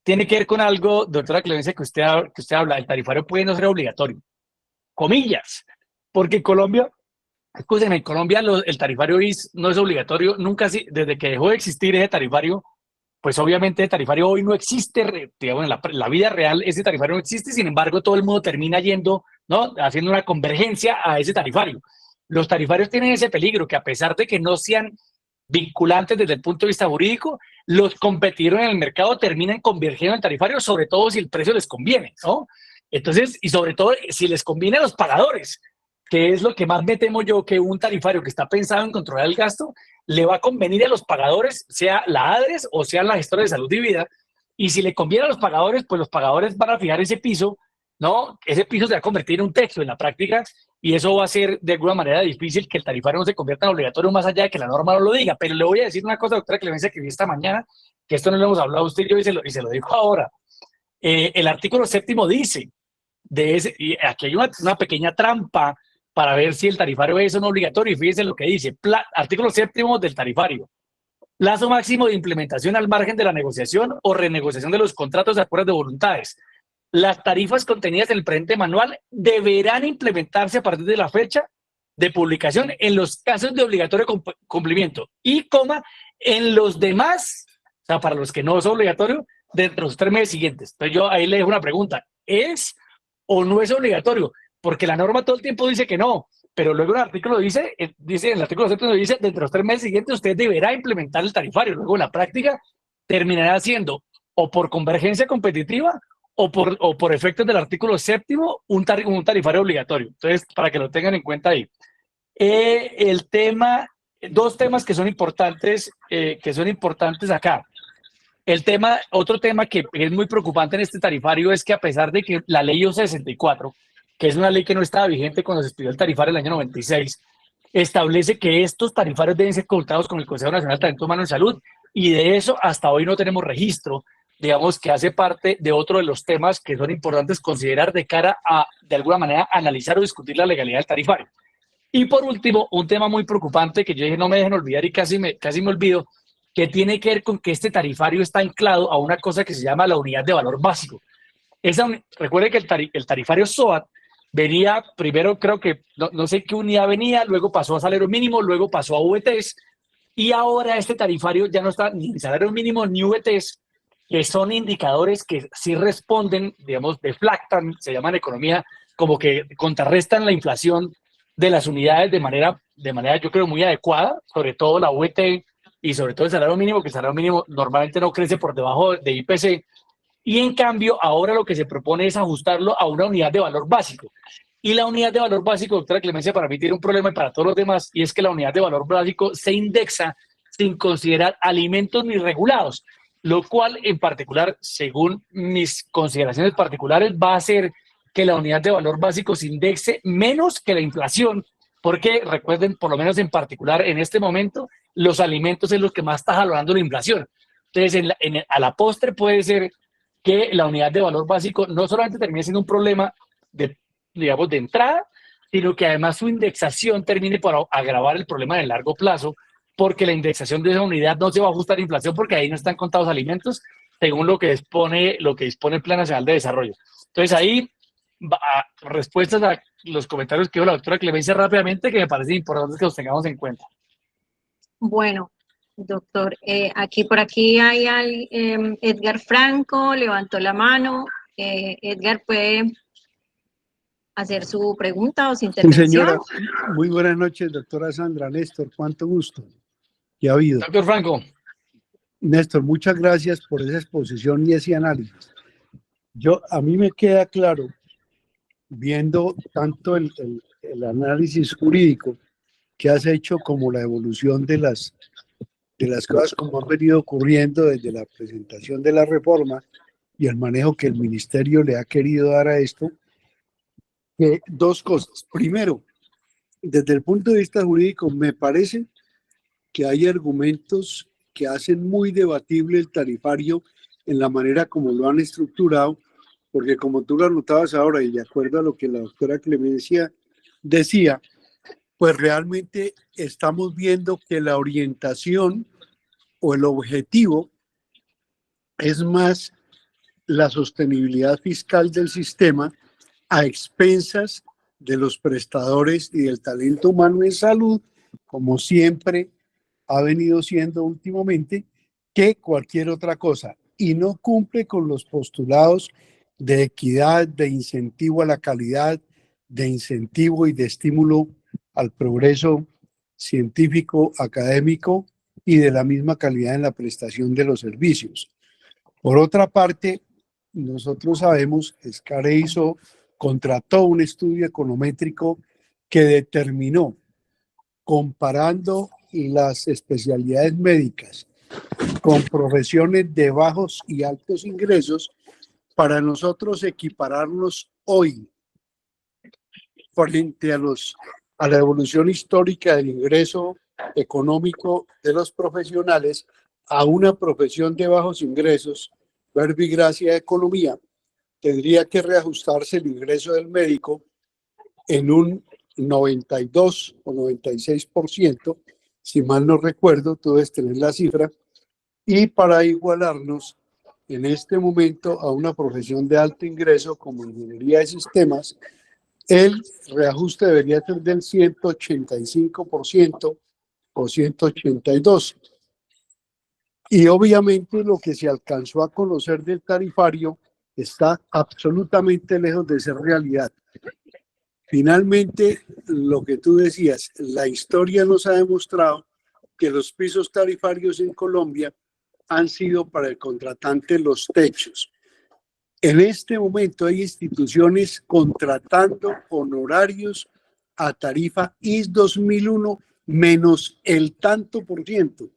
tiene que ver con algo, doctora Clemencia, que usted habla. El tarifario puede no ser obligatorio, comillas, porque en Colombia, escúcheme, en Colombia el tarifario no es obligatorio, nunca, desde que dejó de existir ese tarifario, pues obviamente el tarifario hoy no existe, digamos, en la vida real ese tarifario no existe, sin embargo todo el mundo termina yendo, ¿no?, haciendo una convergencia a ese tarifario. Los tarifarios tienen ese peligro, que a pesar de que no sean vinculantes desde el punto de vista jurídico, los competidores en el mercado terminan convergiendo en el tarifario, sobre todo si el precio les conviene, ¿no? Entonces, y sobre todo si les conviene a los pagadores, que es lo que más me temo yo, que un tarifario que está pensado en controlar el gasto le va a convenir a los pagadores, sea la ADRES o sea la gestora de salud y vida, y si le conviene a los pagadores, pues los pagadores van a fijar ese piso, ¿no? Ese piso se va a convertir en un texto en la práctica y eso va a ser de alguna manera difícil que el tarifario no se convierta en obligatorio más allá de que la norma no lo diga. Pero le voy a decir una cosa, doctora Clemencia, que vi esta mañana, que esto no lo hemos hablado usted y yo, y se lo dijo ahora. El artículo 7º dice, y aquí hay una pequeña trampa para ver si el tarifario es o no obligatorio, y fíjense lo que dice, artículo 7º del tarifario. Plazo máximo de implementación al margen de la negociación o renegociación de los contratos de acuerdos de voluntades. Las tarifas contenidas en el presente manual deberán implementarse a partir de la fecha de publicación en los casos de obligatorio cumplimiento y, en los demás, o sea, para los que no es obligatorio, dentro de los 3 meses siguientes. Entonces yo ahí le dejo una pregunta, ¿es o no es obligatorio? Porque la norma todo el tiempo dice que no, pero luego el artículo dice en el artículo 7 dice, dentro de los 3 meses siguientes usted deberá implementar el tarifario. Luego en la práctica terminará siendo o por convergencia competitiva o por efectos del artículo 7º un tarifario obligatorio. Entonces, para que lo tengan en cuenta ahí. Dos temas que son importantes acá. Otro tema que es muy preocupante en este tarifario es que, a pesar de que la ley O64, que es una ley que no estaba vigente cuando se expidió el tarifario en el año 96, establece que estos tarifarios deben ser consultados con el Consejo Nacional de Talento Humano en Salud, y de eso hasta hoy no tenemos registro, digamos, que hace parte de otro de los temas que son importantes considerar de cara a, de alguna manera, analizar o discutir la legalidad del tarifario. Y por último, un tema muy preocupante que yo dije no me dejen olvidar y casi me olvido, que tiene que ver con que este tarifario está anclado a una cosa que se llama la unidad de valor básico. Recuerde que el tarifario SOAT venía primero, creo que no sé qué unidad venía, luego pasó a salario mínimo, luego pasó a VTs, y ahora este tarifario ya no está ni en salario mínimo ni VTs, que son indicadores que sí responden, digamos, deflactan, se llama en economía, como que contrarrestan la inflación de las unidades de manera yo creo muy adecuada, sobre todo la VT y sobre todo el salario mínimo, que el salario mínimo normalmente no crece por debajo de IPC, y en cambio ahora lo que se propone es ajustarlo a una unidad de valor básico. Y la unidad de valor básico, doctora Clemencia, para mí tiene un problema y para todos los demás, y es que la unidad de valor básico se indexa sin considerar alimentos ni regulados, lo cual en particular, según mis consideraciones particulares, va a hacer que la unidad de valor básico se indexe menos que la inflación, porque recuerden, por lo menos en particular en este momento, los alimentos es los que más está jalonando la inflación. Entonces, a la postre puede ser que la unidad de valor básico no solamente termine siendo un problema de entrada, sino que además su indexación termine por agravar el problema de largo plazo, porque la indexación de esa unidad no se va a ajustar a inflación, porque ahí no están contados alimentos, según lo que dispone el Plan Nacional de Desarrollo. Entonces ahí, respuestas a los comentarios que dio la doctora Clemencia rápidamente, que me parece importante que los tengamos en cuenta. Bueno, doctor, por aquí hay Edgar Franco, levantó la mano. Edgar, ¿puede hacer su pregunta o su intervención? Sí, señora. Muy buenas noches, doctora Sandra. Néstor, cuánto gusto que ha habido. Doctor Franco. Néstor, muchas gracias por esa exposición y ese análisis. A mí me queda claro, viendo tanto el análisis jurídico que has hecho como la evolución de las cosas como han venido ocurriendo desde la presentación de la reforma y el manejo que el ministerio le ha querido dar a esto, que dos cosas. Primero, desde el punto de vista jurídico, me parece que hay argumentos que hacen muy debatible el tarifario en la manera como lo han estructurado, porque como tú lo anotabas ahora y de acuerdo a lo que la doctora Clemencia decía, pues realmente estamos viendo que la orientación o el objetivo es más la sostenibilidad fiscal del sistema a expensas de los prestadores y del talento humano en salud, como siempre ha venido siendo últimamente, que cualquier otra cosa, y no cumple con los postulados de equidad, de incentivo a la calidad, de incentivo y de estímulo al progreso científico, académico y de la misma calidad en la prestación de los servicios. Por otra parte, nosotros sabemos, SCARE contrató un estudio econométrico que determinó, comparando las especialidades médicas con profesiones de bajos y altos ingresos, para nosotros equipararnos hoy frente a la evolución histórica del ingreso económico de los profesionales a una profesión de bajos ingresos, verbigracia de economía, tendría que reajustarse el ingreso del médico en un 92 o 96%, si mal no recuerdo, tú debes tener la cifra, y para igualarnos en este momento a una profesión de alto ingreso como ingeniería de sistemas, el reajuste debería ser del 185% o 182%. Y obviamente lo que se alcanzó a conocer del tarifario está absolutamente lejos de ser realidad. Finalmente, lo que tú decías, la historia nos ha demostrado que los pisos tarifarios en Colombia han sido para el contratante los techos. En este momento hay instituciones contratando honorarios a tarifa IS 2001 menos el tanto por ciento,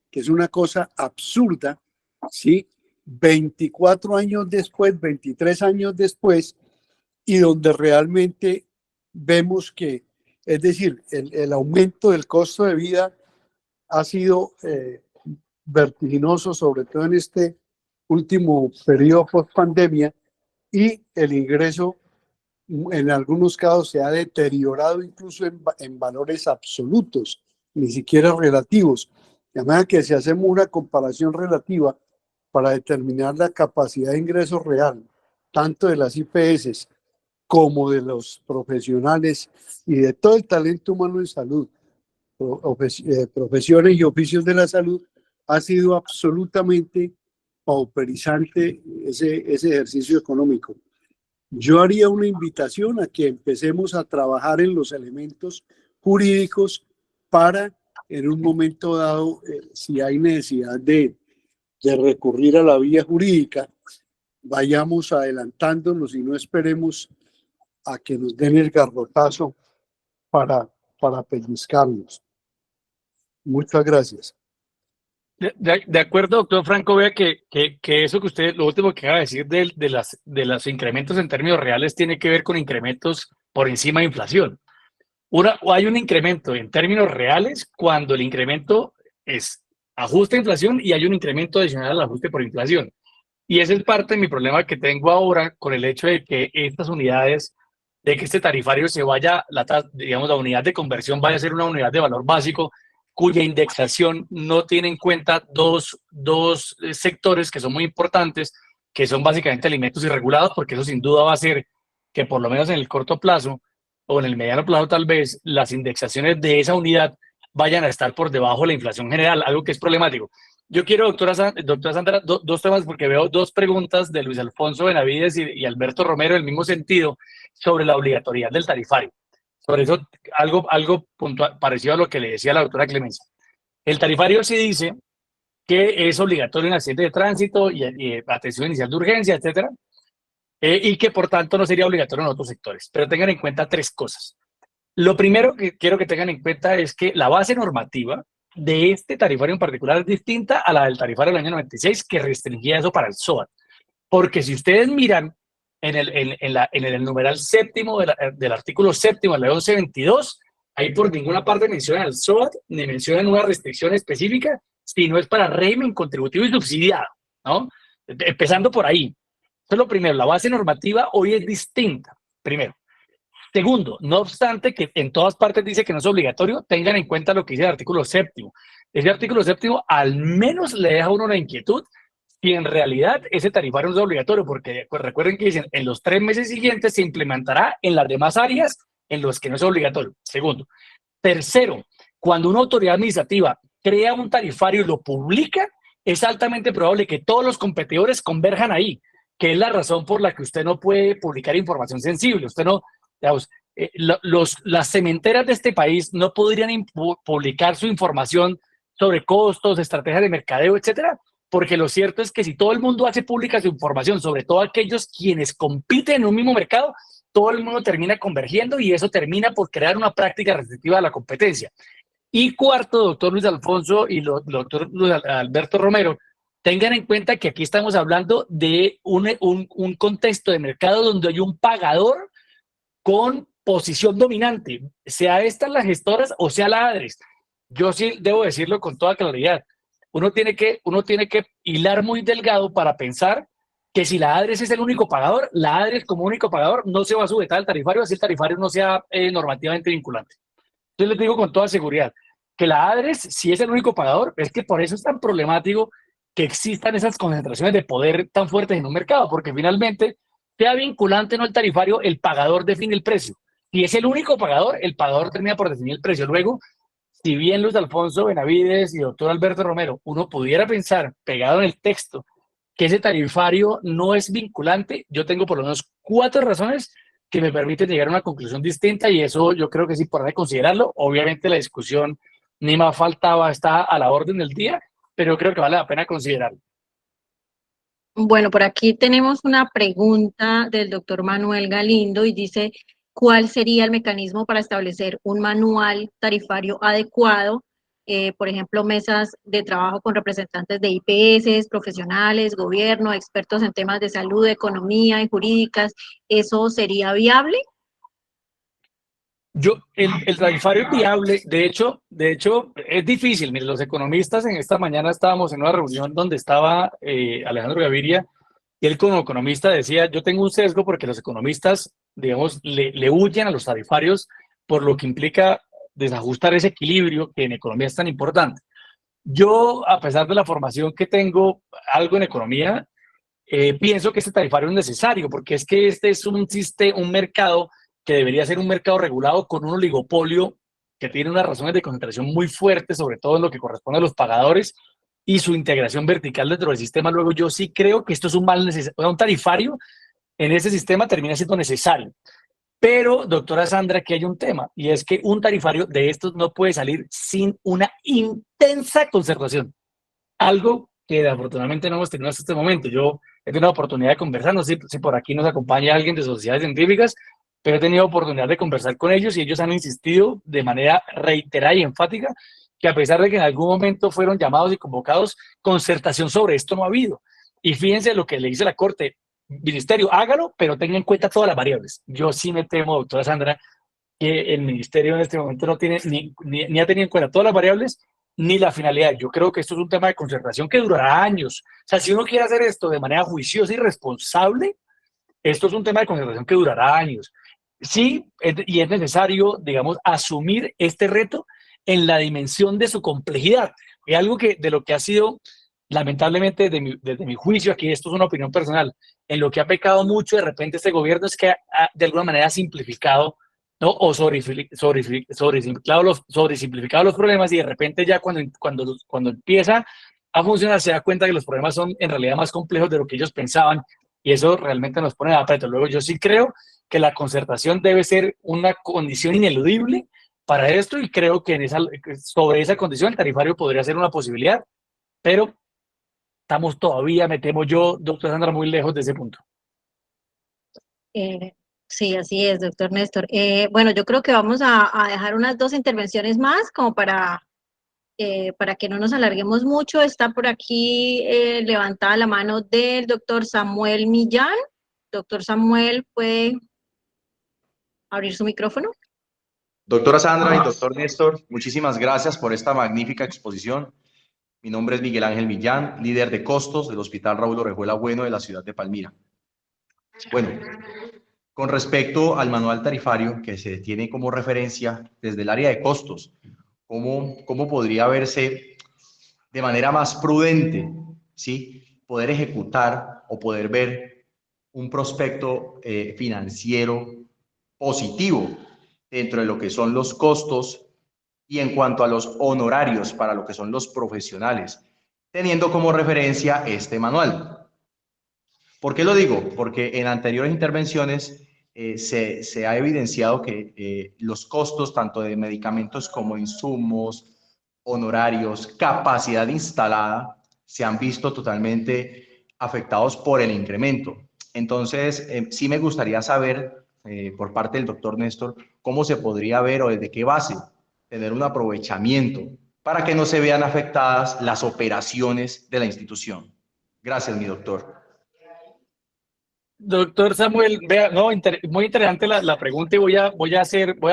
que es una cosa absurda, ¿sí? 24 años después, 23 años después, y donde realmente vemos que, es decir, el aumento del costo de vida ha sido vertiginoso, sobre todo en este último periodo post pandemia, y el ingreso en algunos casos se ha deteriorado incluso en valores absolutos, ni siquiera relativos. De manera que si hacemos una comparación relativa para determinar la capacidad de ingreso real, tanto de las IPS como de los profesionales y de todo el talento humano en salud, profesiones y oficios de la salud, ha sido absolutamente pauperizante ese ejercicio económico. Yo haría una invitación a que empecemos a trabajar en los elementos jurídicos para, en un momento dado, si hay necesidad de recurrir a la vía jurídica, vayamos adelantándonos y no esperemos a que nos den el garrotazo para pellizcarnos. Muchas gracias. De acuerdo, doctor Franco, vea que eso que usted, lo último que acaba de decir de los incrementos en términos reales tiene que ver con incrementos por encima de inflación. Hay un incremento en términos reales cuando el incremento es ajuste a inflación y hay un incremento adicional al ajuste por inflación. Y ese es parte de mi problema que tengo ahora con el hecho de que estas unidades, de que este tarifario se vaya, digamos, la unidad de conversión vaya a ser una unidad de valor básico cuya indexación no tiene en cuenta dos sectores que son muy importantes, que son básicamente alimentos irregulados, porque eso sin duda va a hacer que por lo menos en el corto plazo o en el mediano plazo tal vez las indexaciones de esa unidad vayan a estar por debajo de la inflación general, algo que es problemático. Yo quiero, doctora Sandra, dos temas, porque veo dos preguntas de Luis Alfonso Benavides y Alberto Romero en el mismo sentido sobre la obligatoriedad del tarifario. Sobre eso, algo puntual, parecido a lo que le decía la doctora Clemencia. El tarifario sí dice que es obligatorio en accidentes de tránsito y atención inicial de urgencia, etcétera, y que por tanto no sería obligatorio en otros sectores. Pero tengan en cuenta tres cosas. Lo primero que quiero que tengan en cuenta es que la base normativa de este tarifario en particular es distinta a la del tarifario del año 96, que restringía eso para el SOAT. Porque si ustedes miran en el numeral séptimo del artículo séptimo de la ley 1122, ahí por ninguna parte mencionan el SOAT, ni mencionan una restricción específica, sino es para régimen contributivo y subsidiado, ¿no? Empezando por ahí. Eso es lo primero, la base normativa hoy es distinta, primero. Segundo, no obstante que en todas partes dice que no es obligatorio, tengan en cuenta lo que dice el artículo séptimo. Ese artículo séptimo al menos le deja a uno la inquietud si en realidad ese tarifario no es obligatorio, porque pues recuerden que dicen en los 3 meses siguientes se implementará en las demás áreas en los que no es obligatorio. Segundo. Tercero, cuando una autoridad administrativa crea un tarifario y lo publica, es altamente probable que todos los competidores converjan ahí, que es la razón por la que usted no puede publicar información sensible. Usted no, digamos, las cementeras de este país no podrían publicar su información sobre costos, estrategias de mercadeo, etcétera, porque lo cierto es que si todo el mundo hace pública su información, sobre todo aquellos quienes compiten en un mismo mercado, todo el mundo termina convergiendo y eso termina por crear una práctica restrictiva de la competencia. Y cuarto, doctor Luis Alfonso y doctor Luis Alberto Romero, tengan en cuenta que aquí estamos hablando de un contexto de mercado donde hay un pagador con posición dominante, sea esta las gestoras o sea la ADRES. Yo sí debo decirlo con toda claridad. Uno tiene que hilar muy delgado para pensar que si la ADRES es el único pagador, la ADRES como único pagador no se va a sujetar al tarifario, así el tarifario no sea normativamente vinculante. Entonces les digo con toda seguridad que la ADRES, si es el único pagador, es que por eso es tan problemático que existan esas concentraciones de poder tan fuertes en un mercado, porque finalmente, sea vinculante o no el tarifario, el pagador define el precio. Si es el único pagador, el pagador termina por definir el precio. Luego, si bien Luis Alfonso Benavides y doctor Alberto Romero, uno pudiera pensar, pegado en el texto, que ese tarifario no es vinculante, yo tengo por lo menos 4 razones que me permiten llegar a una conclusión distinta y eso yo creo que es importante considerarlo. Obviamente la discusión ni más faltaba, está a la orden del día, pero creo que vale la pena considerarlo. Bueno, por aquí tenemos una pregunta del doctor Manuel Galindo y dice, ¿cuál sería el mecanismo para establecer un manual tarifario adecuado? Por ejemplo, mesas de trabajo con representantes de IPS, profesionales, gobierno, expertos en temas de salud, economía y jurídicas. ¿Eso sería viable? El tarifario es viable, de hecho, es difícil. Mire, los economistas en esta mañana estábamos en una reunión donde estaba Alejandro Gaviria y él como economista decía, yo tengo un sesgo porque los economistas, digamos, le huyen a los tarifarios por lo que implica desajustar ese equilibrio que en economía es tan importante. Yo, a pesar de la formación que tengo, algo en economía, pienso que este tarifario es necesario porque es que este es un mercado que debería ser un mercado regulado con un oligopolio que tiene unas razones de concentración muy fuertes, sobre todo en lo que corresponde a los pagadores y su integración vertical dentro del sistema. Luego yo sí creo que esto es un mal necesario, un tarifario en ese sistema termina siendo necesario. Pero, doctora Sandra, aquí hay un tema, y es que un tarifario de estos no puede salir sin una intensa concertación. Algo que afortunadamente no hemos tenido hasta este momento. Yo he tenido la oportunidad de conversar, no sé si por aquí nos acompaña alguien de sociedades científicas, pero he tenido oportunidad de conversar con ellos y ellos han insistido de manera reiterada y enfática que a pesar de que en algún momento fueron llamados y convocados, concertación sobre esto no ha habido. Y fíjense lo que le dice la Corte, Ministerio, hágalo, pero tenga en cuenta todas las variables. Yo sí me temo, doctora Sandra, que el Ministerio en este momento no tiene ni ha tenido en cuenta todas las variables ni la finalidad. Yo creo que esto es un tema de concertación que durará años. O sea, si uno quiere hacer esto de manera juiciosa y responsable, esto es un tema de concertación que durará años. Sí, y es necesario, digamos, asumir este reto en la dimensión de su complejidad. Es algo que de lo que ha sido, lamentablemente, desde mi juicio, aquí esto es una opinión personal, en lo que ha pecado mucho de repente este gobierno es que de alguna manera ha simplificado, ¿no? O sobresimplificado los problemas y de repente ya cuando empieza a funcionar se da cuenta que los problemas son en realidad más complejos de lo que ellos pensaban y eso realmente nos pone a aprieto. Luego yo sí creo que la concertación debe ser una condición ineludible para esto y creo que sobre esa condición el tarifario podría ser una posibilidad, pero estamos todavía, me temo yo, doctor Sandra, muy lejos de ese punto. Sí, así es, doctor Néstor. Bueno, yo creo que vamos a dejar unas 2 intervenciones más como para que no nos alarguemos mucho. Está por aquí levantada la mano del doctor Samuel Millán. Doctor Samuel, ¿puede abrir su micrófono? Doctora Sandra y doctor Néstor, muchísimas gracias por esta magnífica exposición. Mi nombre es Miguel Ángel Millán, líder de costos del Hospital Raúl Orejuela Bueno de la ciudad de Palmira. Bueno, con respecto al manual tarifario que se tiene como referencia desde el área de costos, ¿cómo podría verse de manera más prudente, ¿sí? Poder ejecutar o poder ver un prospecto financiero positivo dentro de lo que son los costos y en cuanto a los honorarios para lo que son los profesionales, teniendo como referencia este manual? ¿Por qué lo digo? Porque en anteriores intervenciones se ha evidenciado que los costos tanto de medicamentos como insumos, honorarios, capacidad instalada, se han visto totalmente afectados por el incremento. Entonces, sí me gustaría saber por parte del doctor Néstor cómo se podría ver o desde qué base tener un aprovechamiento para que no se vean afectadas las operaciones de la institución. Gracias, mi doctor. Doctor Samuel, vea, no, muy interesante la pregunta y voy a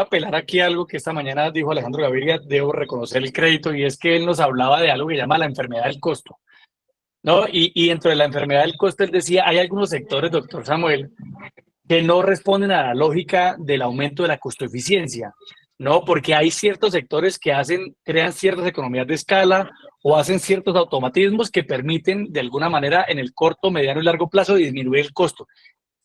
apelar aquí a algo que esta mañana dijo Alejandro Gaviria, debo reconocer el crédito, y es que él nos hablaba de algo que llama la enfermedad del costo, ¿no? Y dentro de la enfermedad del costo, él decía, hay algunos sectores, doctor Samuel, que no responden a la lógica del aumento de la costo-eficiencia, ¿no? Porque hay ciertos sectores que crean ciertas economías de escala o hacen ciertos automatismos que permiten, de alguna manera, en el corto, mediano y largo plazo, disminuir el costo.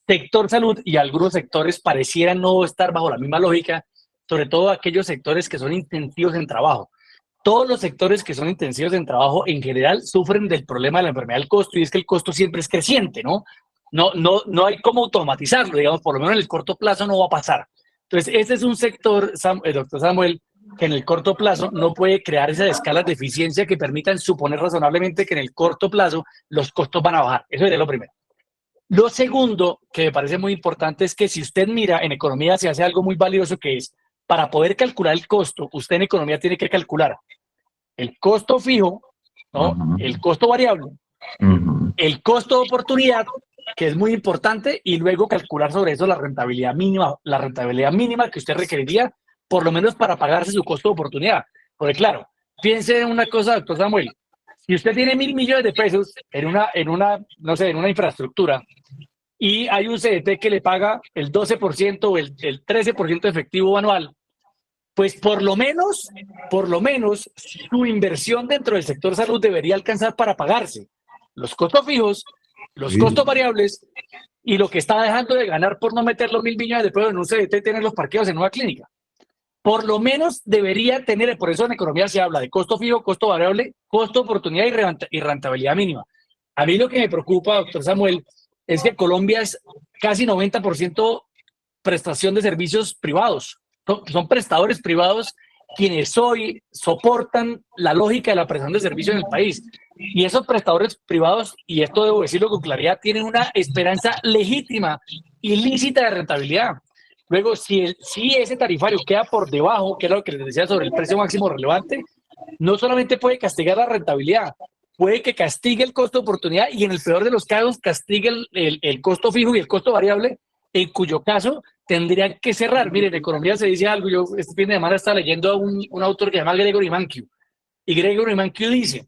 Sector salud y algunos sectores parecieran no estar bajo la misma lógica, sobre todo aquellos sectores que son intensivos en trabajo. Todos los sectores que son intensivos en trabajo en general sufren del problema de la enfermedad del costo, y es que el costo siempre es creciente, ¿no? No hay cómo automatizarlo, digamos, por lo menos en el corto plazo no va a pasar. Entonces, este es un sector, doctor Samuel, que en el corto plazo no puede crear esas escalas de eficiencia que permitan suponer razonablemente que en el corto plazo los costos van a bajar. Eso es lo primero. Lo segundo, que me parece muy importante, es que si usted mira, en economía se hace algo muy valioso, que es, para poder calcular el costo, usted en economía tiene que calcular el costo fijo, ¿no? El costo variable, el costo de oportunidad, que es muy importante, y luego calcular sobre eso la rentabilidad mínima que usted requeriría, por lo menos para pagarse su costo de oportunidad. Porque claro, piense en una cosa, doctor Samuel, si usted tiene 1.000 millones de pesos en una infraestructura, y hay un CDT que le paga el 12% o el 13% efectivo anual, pues por lo menos su inversión dentro del sector salud debería alcanzar para pagarse los costos fijos, los costos variables y lo que está dejando de ganar por no meter los 1.000 millones de pesos en un CDT y tener los parqueos en una clínica. Por lo menos debería tener, por eso en economía se habla de costo fijo, costo variable, costo oportunidad y rentabilidad mínima. A mí lo que me preocupa, doctor Samuel, es que Colombia es casi 90% prestación de servicios privados. Son prestadores privados quienes hoy soportan la lógica de la prestación de servicios en el país. Y esos prestadores privados, y esto debo decirlo con claridad, tienen una esperanza legítima y lícita de rentabilidad. Luego, si ese tarifario queda por debajo, que es lo que les decía sobre el precio máximo relevante, no solamente puede castigar la rentabilidad, puede que castigue el costo de oportunidad y en el peor de los casos castigue el costo fijo y el costo variable, en cuyo caso tendrían que cerrar. Miren, en economía se dice algo, yo este fin de semana estaba leyendo a un autor que se llama Gregory Mankiw, y Gregory Mankiw dice,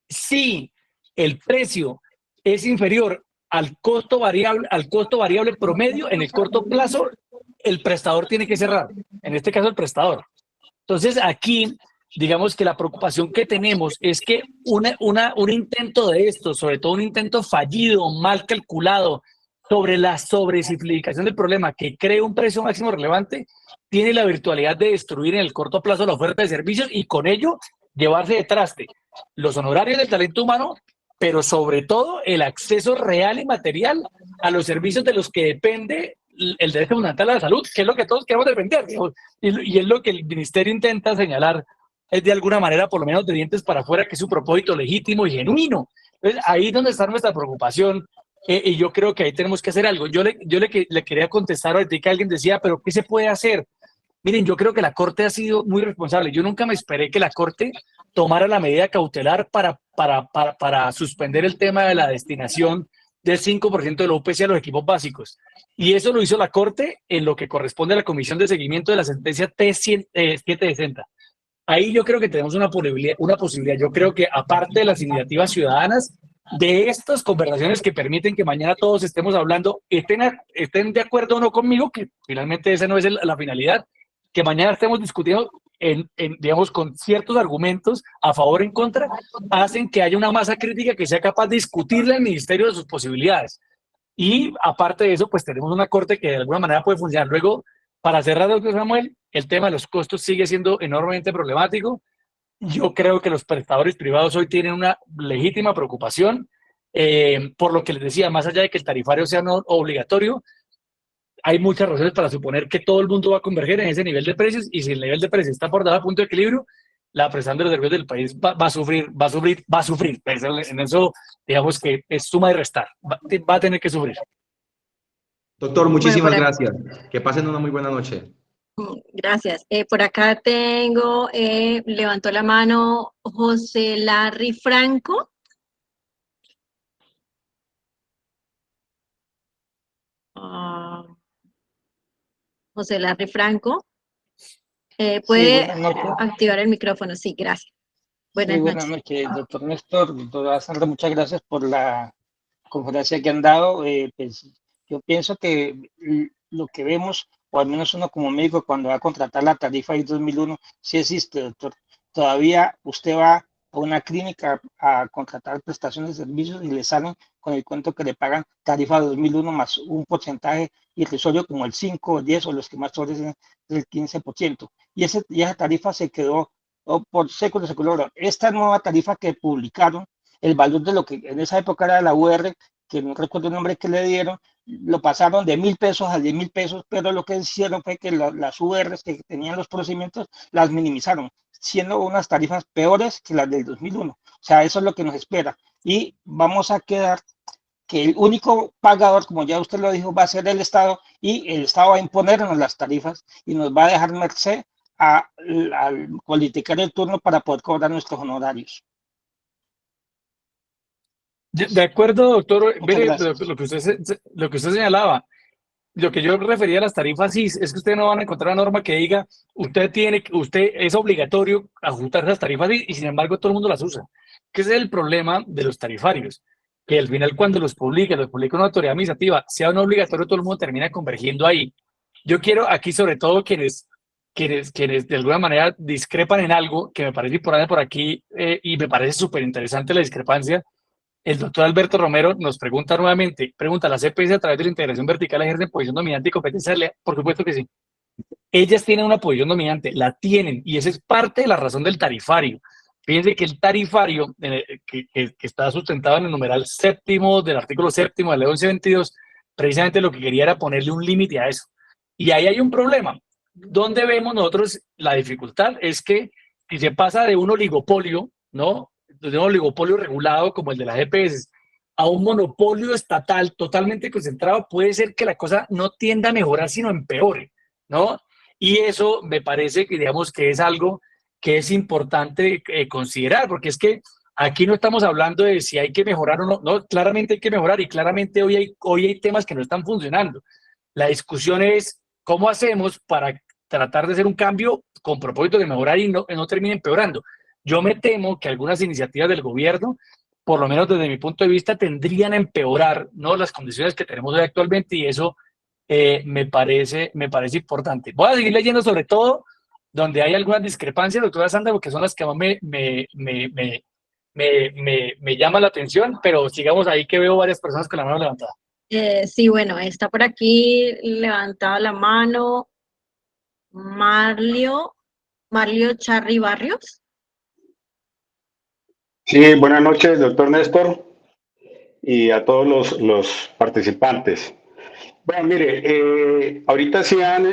si el precio es inferior al costo variable promedio en el corto plazo, el prestador tiene que cerrar, en este caso el prestador. Entonces aquí, digamos que la preocupación que tenemos es que un intento de esto, sobre todo un intento fallido, mal calculado, sobre la sobresimplificación del problema, que cree un precio máximo relevante, tiene la virtualidad de destruir en el corto plazo la oferta de servicios y con ello llevarse de traste los honorarios del talento humano, pero sobre todo el acceso real y material a los servicios de los que depende el derecho fundamental a la salud, que es lo que todos queremos defender, digamos, y es lo que el ministerio intenta señalar, es de alguna manera, por lo menos de dientes para afuera, que es un propósito legítimo y genuino. Entonces, ahí es donde está nuestra preocupación, y yo creo que ahí tenemos que hacer algo. Yo le quería contestar ahorita que alguien decía, pero ¿qué se puede hacer? Miren, yo creo que la Corte ha sido muy responsable. Yo nunca me esperé que la Corte tomara la medida cautelar para suspender el tema de la destinación del 5% de la UPC a los equipos básicos. Y eso lo hizo la Corte en lo que corresponde a la Comisión de Seguimiento de la sentencia T760. Ahí yo creo que tenemos una posibilidad. Yo creo que aparte de las iniciativas ciudadanas, de estas conversaciones que permiten que mañana todos estemos hablando, estén de acuerdo o no conmigo, que finalmente esa no es la finalidad, que mañana estemos discutiendo digamos, con ciertos argumentos a favor o en contra, hacen que haya una masa crítica que sea capaz de discutirle al ministerio de sus posibilidades. Y aparte de eso, pues tenemos una corte que de alguna manera puede funcionar. Luego, para cerrar, doctor Samuel, el tema de los costos sigue siendo enormemente problemático. Yo creo que los prestadores privados hoy tienen una legítima preocupación, por lo que les decía, más allá de que el tarifario sea no obligatorio, hay muchas razones para suponer que todo el mundo va a converger en ese nivel de precios, y si el nivel de precios está por debajo del punto de equilibrio, la prestación de los servicios del país va a sufrir. En eso, digamos que es suma y restar, va a tener que sufrir. Doctor, muchísimas gracias. Que pasen una muy buena noche. Gracias. Por acá levantó la mano José Larry Franco. a José Larry Franco. ¿Puede activar el micrófono? Sí, gracias. Buenas noches, doctor Néstor, doctora Sandra, muchas gracias por la conferencia que han dado. Pues yo pienso que lo que vemos, o al menos uno como médico, cuando va a contratar la tarifa IS 2001, sí existe, doctor. Todavía usted va a una clínica a contratar prestaciones de servicios y le salen con el cuento que le pagan tarifa 2001 más un porcentaje irrisorio como el 5 o 10 o los que más sobrecen del 15%. Y esa tarifa se quedó por séculos. Esta nueva tarifa que publicaron, el valor de lo que en esa época era la UR, que no recuerdo el nombre que le dieron, lo pasaron de 1.000 pesos a 10.000 pesos, pero lo que hicieron fue que las URs que tenían los procedimientos las minimizaron, siendo unas tarifas peores que las del 2001. O sea, eso es lo que nos espera. Y vamos a quedar que el único pagador, como ya usted lo dijo, va a ser el Estado, y el Estado va a imponernos las tarifas y nos va a dejar merced al politicar el turno para poder cobrar nuestros honorarios. De acuerdo, doctor. Mire, Gracias. lo que usted señalaba, lo que yo refería a las tarifas SIS es que ustedes no van a encontrar una norma que diga usted es obligatorio ajustar esas tarifas SIS y sin embargo todo el mundo las usa. Que ese es el problema de los tarifarios, que al final cuando los publica una autoridad administrativa, sea o no obligatorio, todo el mundo termina convergiendo ahí. Yo quiero aquí sobre todo quienes de alguna manera discrepan en algo que me parece importante por aquí y me parece súper interesante la discrepancia. El doctor Alberto Romero nos pregunta nuevamente, ¿las EPS a través de la integración vertical ejercen posición dominante y competencia? Por supuesto que sí. Ellas tienen una posición dominante, la tienen, y esa es parte de la razón del tarifario. Fíjense que el tarifario, que está sustentado en el numeral séptimo del artículo séptimo de la ley 1122, precisamente lo que quería era ponerle un límite a eso. Y ahí hay un problema. ¿Dónde vemos nosotros la dificultad? Es que si se pasa de un oligopolio, ¿no?, de un oligopolio regulado como el de las EPS a un monopolio estatal totalmente concentrado, puede ser que la cosa no tienda a mejorar, sino empeore, ¿no? Y eso me parece que, digamos, que es algo que es importante considerar, porque es que aquí no estamos hablando de si hay que mejorar o no, no, claramente hay que mejorar y claramente hoy hay temas que no están funcionando. La discusión es cómo hacemos para tratar de hacer un cambio con propósito de mejorar y no termine empeorando. Yo me temo que algunas iniciativas del gobierno, por lo menos desde mi punto de vista, tendrían a empeorar, ¿no?, las condiciones que tenemos hoy actualmente, y eso me parece importante. Voy a seguir leyendo sobre todo donde hay algunas discrepancias, doctora Sandra, porque son las que más me llaman la atención, pero sigamos ahí que veo varias personas con la mano levantada. Sí, bueno, está por aquí levantada la mano Marlio Charri Barrios. Sí, buenas noches, doctor Néstor, y a todos los participantes. Bueno, mire, ahorita hacían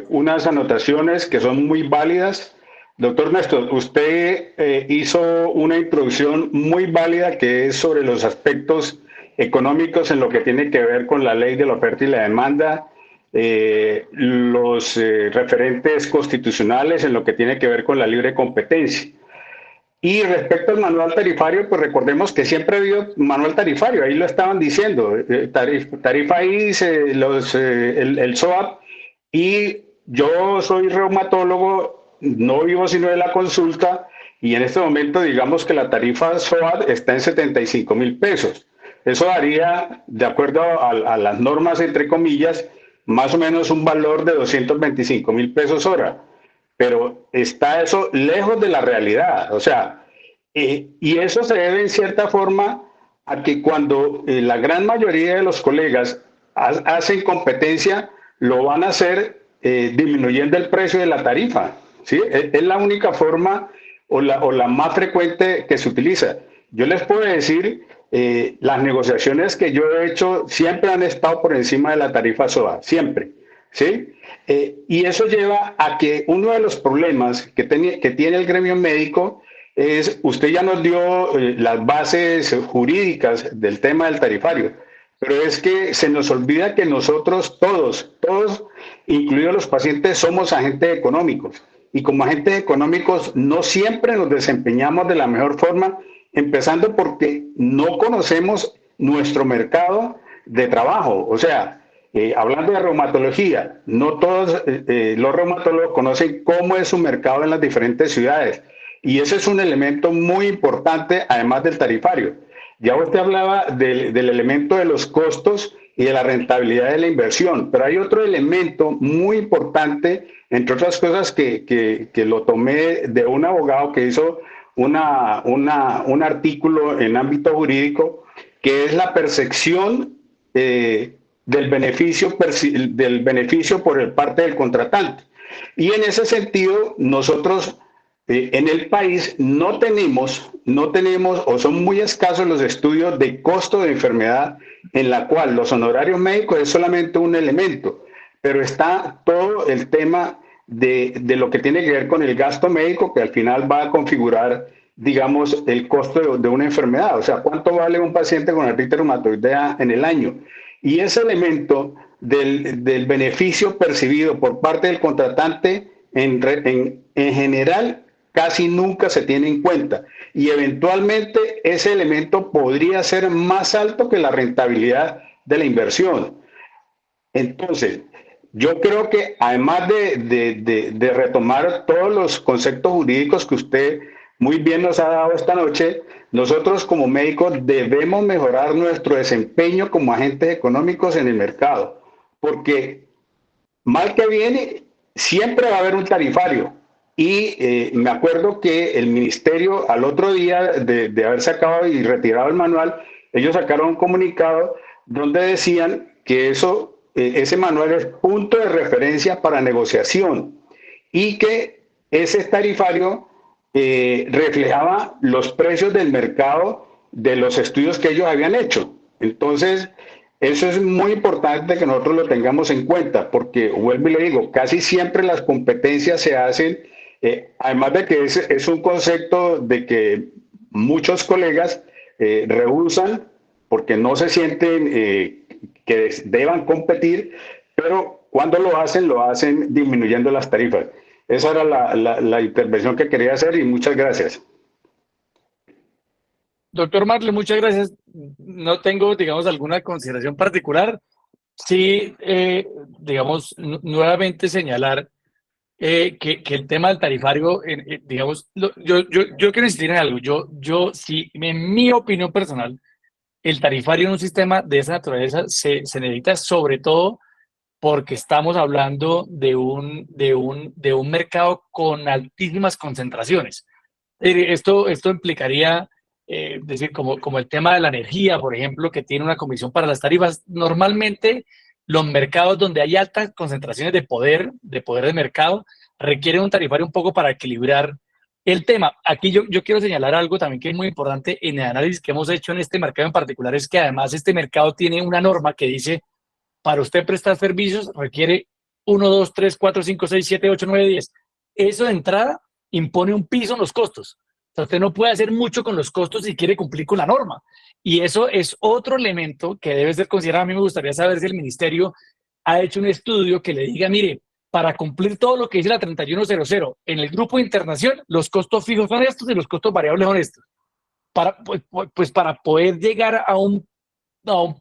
unas anotaciones que son muy válidas. Doctor Néstor, usted hizo una introducción muy válida que es sobre los aspectos económicos en lo que tiene que ver con la ley de la oferta y la demanda, los referentes constitucionales en lo que tiene que ver con la libre competencia. Y respecto al manual tarifario, pues recordemos que siempre ha habido manual tarifario, ahí lo estaban diciendo, tarifa IS, el SOAP, y yo soy reumatólogo, no vivo sino de la consulta, y en este momento digamos que la tarifa SOAP está en 75.000 pesos. Eso daría, de acuerdo a las normas, entre comillas, más o menos un valor de 225.000 pesos hora. Pero está eso lejos de la realidad, o sea, y eso se debe en cierta forma a que cuando la gran mayoría de los colegas hacen competencia, lo van a hacer disminuyendo el precio de la tarifa, ¿sí? Es la única forma o la más frecuente que se utiliza. Yo les puedo decir, las negociaciones que yo he hecho siempre han estado por encima de la tarifa SOA, siempre, ¿sí? Y eso lleva a que uno de los problemas que tiene el gremio médico es, usted ya nos dio las bases jurídicas del tema del tarifario, pero es que se nos olvida que nosotros todos, incluidos los pacientes, somos agentes económicos. Y como agentes económicos no siempre nos desempeñamos de la mejor forma, empezando porque no conocemos nuestro mercado de trabajo. O sea, hablando de reumatología, no todos los reumatólogos conocen cómo es su mercado en las diferentes ciudades. Y ese es un elemento muy importante, además del tarifario. Ya usted hablaba del elemento de los costos y de la rentabilidad de la inversión, pero hay otro elemento muy importante, entre otras cosas que lo tomé de un abogado que hizo un artículo en ámbito jurídico, que es la percepción del beneficio por parte del contratante. Y en ese sentido, nosotros en el país no tenemos o son muy escasos los estudios de costo de enfermedad en la cual los honorarios médicos es solamente un elemento, pero está todo el tema de lo que tiene que ver con el gasto médico, que al final va a configurar, digamos, el costo de una enfermedad. O sea, ¿cuánto vale un paciente con artritis reumatoidea en el año? Y ese elemento del beneficio percibido por parte del contratante en general casi nunca se tiene en cuenta, y eventualmente ese elemento podría ser más alto que la rentabilidad de la inversión. Entonces, yo creo que además de retomar todos los conceptos jurídicos que usted muy bien nos ha dado esta noche, nosotros como médicos debemos mejorar nuestro desempeño como agentes económicos en el mercado, porque mal que viene, siempre va a haber un tarifario. Y me acuerdo que el ministerio, al otro día de haber sacado y retirado el manual, ellos sacaron un comunicado donde decían que ese manual es punto de referencia para negociación y que ese tarifario reflejaba los precios del mercado de los estudios que ellos habían hecho. Entonces, eso es muy importante que nosotros lo tengamos en cuenta, porque, vuelvo y le digo, casi siempre las competencias se hacen, además de que es un concepto de que muchos colegas rehúsan porque no se sienten que deban competir, pero cuando lo hacen disminuyendo las tarifas. Esa era la intervención que quería hacer y muchas gracias. Doctor Marle, muchas gracias. No tengo, digamos, alguna consideración particular. Sí, digamos, nuevamente señalar que el tema del tarifario, digamos, yo quiero insistir en algo. Yo sí, en mi opinión personal, el tarifario en un sistema de esa naturaleza se necesita sobre todo porque estamos hablando de un mercado con altísimas concentraciones. Esto implicaría, decir, como el tema de la energía, por ejemplo, que tiene una comisión para las tarifas. Normalmente, los mercados donde hay altas concentraciones de poder de mercado, requieren un tarifario un poco para equilibrar el tema. Aquí yo quiero señalar algo también que es muy importante en el análisis que hemos hecho en este mercado en particular, es que además este mercado tiene una norma que dice, para usted prestar servicios requiere 1, 2, 3, 4, 5, 6, 7, 8, 9, 10. Eso de entrada impone un piso en los costos. O sea, usted no puede hacer mucho con los costos si quiere cumplir con la norma. Y eso es otro elemento que debe ser considerado. A mí me gustaría saber si el ministerio ha hecho un estudio que le diga, mire, para cumplir todo lo que dice la 3100 en el grupo de internación, los costos fijos son estos y los costos variables son estos. Para poder llegar a un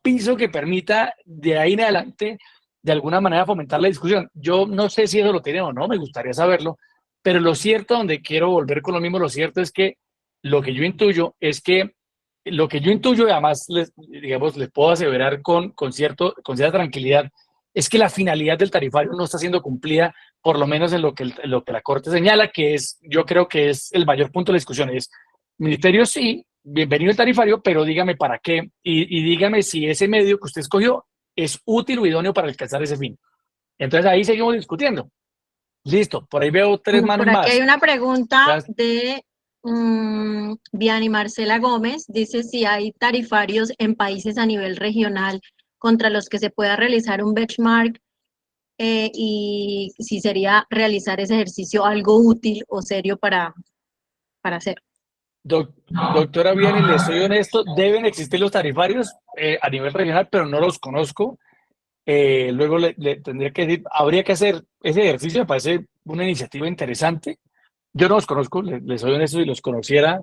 piso que permita de ahí en adelante de alguna manera fomentar la discusión. Yo no sé si eso lo tienen o no, me gustaría saberlo, pero lo cierto, donde quiero volver con lo mismo, lo cierto es que lo que yo intuyo, y además les puedo aseverar con cierta tranquilidad, es que la finalidad del tarifario no está siendo cumplida, por lo menos en lo que la Corte señala, que yo creo que es el mayor punto de la discusión, es, ministerio sí, bienvenido el tarifario, pero dígame para qué y dígame si ese medio que usted escogió es útil o idóneo para alcanzar ese fin. Entonces ahí seguimos discutiendo. Listo, por ahí veo 3 manos más. Por aquí hay una pregunta de Vianney Marcela Gómez. Dice si hay tarifarios en países a nivel regional contra los que se pueda realizar un benchmark y si sería realizar ese ejercicio algo útil o serio para hacer. Doctora Vianney, le soy honesto, deben existir los tarifarios a nivel regional, pero no los conozco. Luego le tendría que decir, habría que hacer ese ejercicio, me parece una iniciativa interesante. Yo no los conozco, le soy honesto, si los conociera,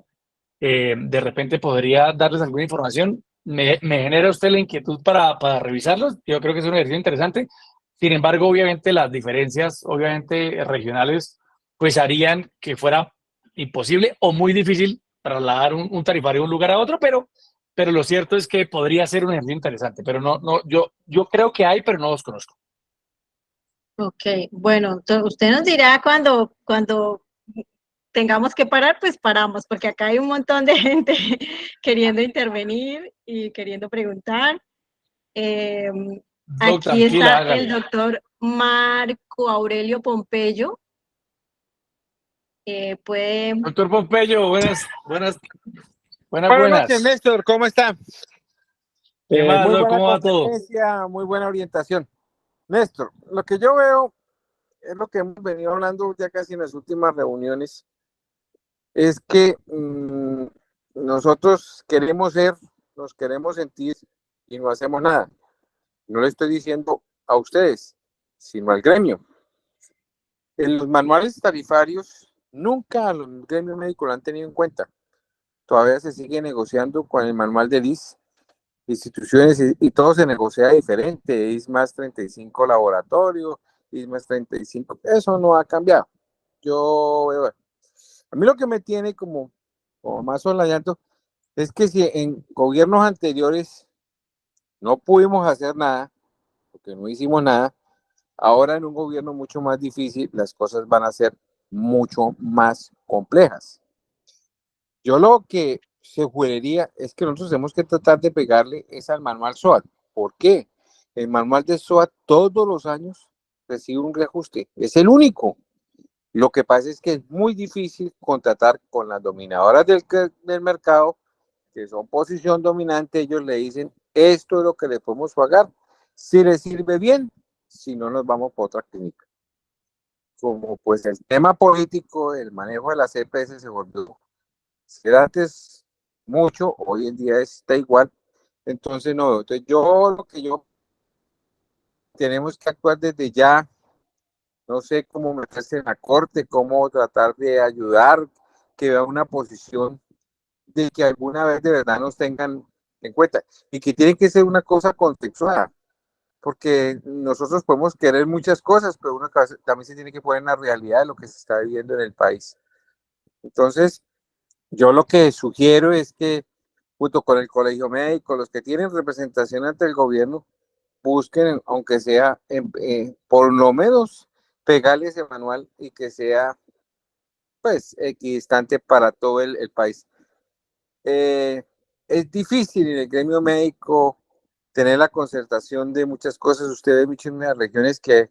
de repente podría darles alguna información. me genera usted la inquietud para revisarlos. Yo creo que es un ejercicio interesante. Sin embargo, obviamente las diferencias, obviamente regionales, pues harían que fuera imposible o muy difícil trasladar un tarifario de un lugar a otro, pero lo cierto es que podría ser un ejercicio interesante. Pero yo creo que hay, pero no los conozco. Ok, bueno, usted nos dirá cuando tengamos que parar, pues paramos, porque acá hay un montón de gente queriendo intervenir y queriendo preguntar. Doc, Aquí tranquila, está el hágale. doctor Marco Aurelio Pompeyo. Puede... Doctor Pompeyo, buenas. Buenas noches, Néstor, ¿cómo está? ¿Qué más, Muy Doc? buena ¿Cómo va todo? conferencia, muy buena orientación. Néstor, lo que yo veo es lo que hemos venido hablando ya casi en las últimas reuniones, es que nosotros queremos ser, nos queremos sentir y no hacemos nada. No le estoy diciendo a ustedes, sino al gremio. En los manuales tarifarios, nunca los gremios médicos lo han tenido en cuenta. Todavía se sigue negociando con el manual de IS, instituciones, y todo se negocia diferente. IS más 35 laboratorio, IS más 35, eso no ha cambiado. A mí lo que me tiene como más solayando es que si en gobiernos anteriores no pudimos hacer nada, porque no hicimos nada, ahora en un gobierno mucho más difícil las cosas van a ser mucho más complejas. Yo lo que sugeriría es que nosotros tenemos que tratar de pegarle es al manual SOAT. ¿Por qué? El manual de SOAT todos los años recibe un reajuste. Es el único. Lo que pasa es que es muy difícil contratar con las dominadoras del mercado, que son posición dominante. Ellos le dicen, esto es lo que le podemos pagar. Si les sirve bien, si no, nos vamos por otra clínica. Como pues el tema político, el manejo de las EPS se volvió, si era antes mucho, hoy en día está igual. Entonces no, entonces tenemos que actuar desde ya. No sé cómo meterse en la corte, cómo tratar de ayudar, que vea una posición de que alguna vez de verdad nos tengan en cuenta, y que tiene que ser una cosa contextual, porque nosotros podemos querer muchas cosas, pero uno también se tiene que poner en la realidad de lo que se está viviendo en el país. Entonces, yo lo que sugiero es que, junto con el colegio médico, los que tienen representación ante el gobierno, busquen, aunque sea, por lo menos, pegarle ese manual y que sea, pues, equidistante para todo el país. Es difícil en el gremio médico tener la concertación de muchas cosas. Usted ve mucho en las regiones que,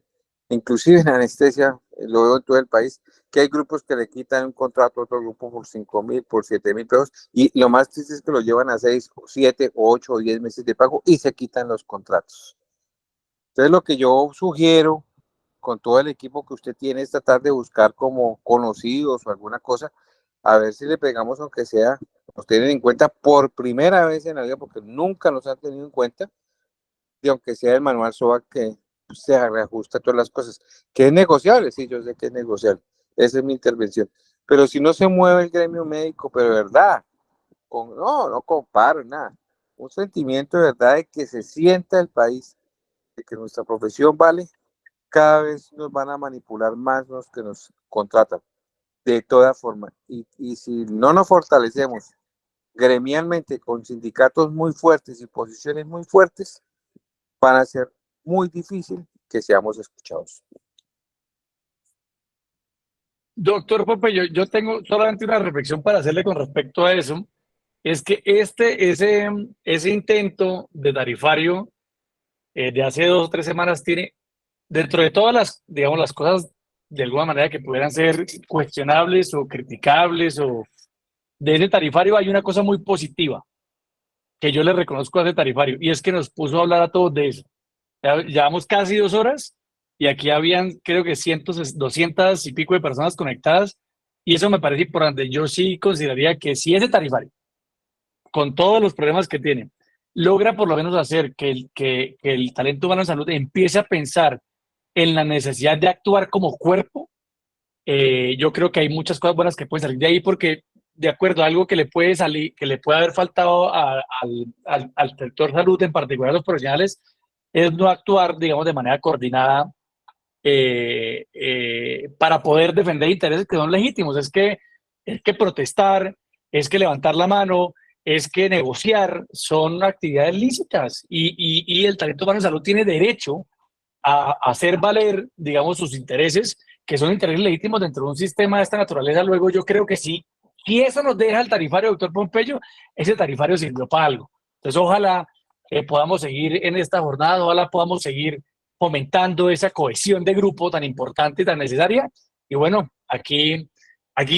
inclusive en anestesia, lo veo en todo el país, que hay grupos que le quitan un contrato a otro grupo por 5,000, por 7,000 pesos, y lo más triste es que lo llevan a 6, 7, 8 o 10 meses de pago y se quitan los contratos. Entonces, lo que yo sugiero con todo el equipo que usted tiene es tratar de buscar como conocidos o alguna cosa, a ver si le pegamos, aunque sea, nos tienen en cuenta por primera vez en la vida, porque nunca nos han tenido en cuenta, y aunque sea el manual SOA que se reajusta todas las cosas, que es negociable, sí, yo sé que es negociable, esa es mi intervención, pero si no se mueve el gremio médico, pero de verdad, no comparo nada, un sentimiento de verdad de que se sienta el país, de que nuestra profesión vale, cada vez nos van a manipular más los que nos contratan, de toda forma, y si no nos fortalecemos gremialmente con sindicatos muy fuertes y posiciones muy fuertes, van a ser muy difícil que seamos escuchados. Doctor Pompeyo, yo tengo solamente una reflexión para hacerle con respecto a eso. Es que ese intento de tarifario de hace 2 o 3 semanas tiene, dentro de todas las, digamos, las cosas de alguna manera que pudieran ser cuestionables o criticables, o de ese tarifario, hay una cosa muy positiva que yo le reconozco a ese tarifario, y es que nos puso a hablar a todos de eso. Llevamos casi 2 horas y aquí habían, creo que 200 y pico de personas conectadas, y eso me parece importante. Yo sí consideraría que si ese tarifario, con todos los problemas que tiene, logra por lo menos hacer que el talento humano en salud empiece a pensar en la necesidad de actuar como cuerpo, yo creo que hay muchas cosas buenas que pueden salir de ahí, porque de acuerdo, algo que le puede salir, que le puede haber faltado al sector salud, en particular a los profesionales, es no actuar, digamos, de manera coordinada para poder defender intereses que son legítimos. Es que protestar, es que levantar la mano, es que negociar son actividades lícitas y el talento humano de salud tiene derecho a hacer valer, digamos, sus intereses, que son intereses legítimos dentro de un sistema de esta naturaleza. Luego yo creo que sí, si eso nos deja el tarifario, doctor Pompeyo, ese tarifario sirvió para algo. Entonces ojalá podamos seguir en esta jornada, ojalá podamos seguir fomentando esa cohesión de grupo tan importante y tan necesaria. Y bueno, aquí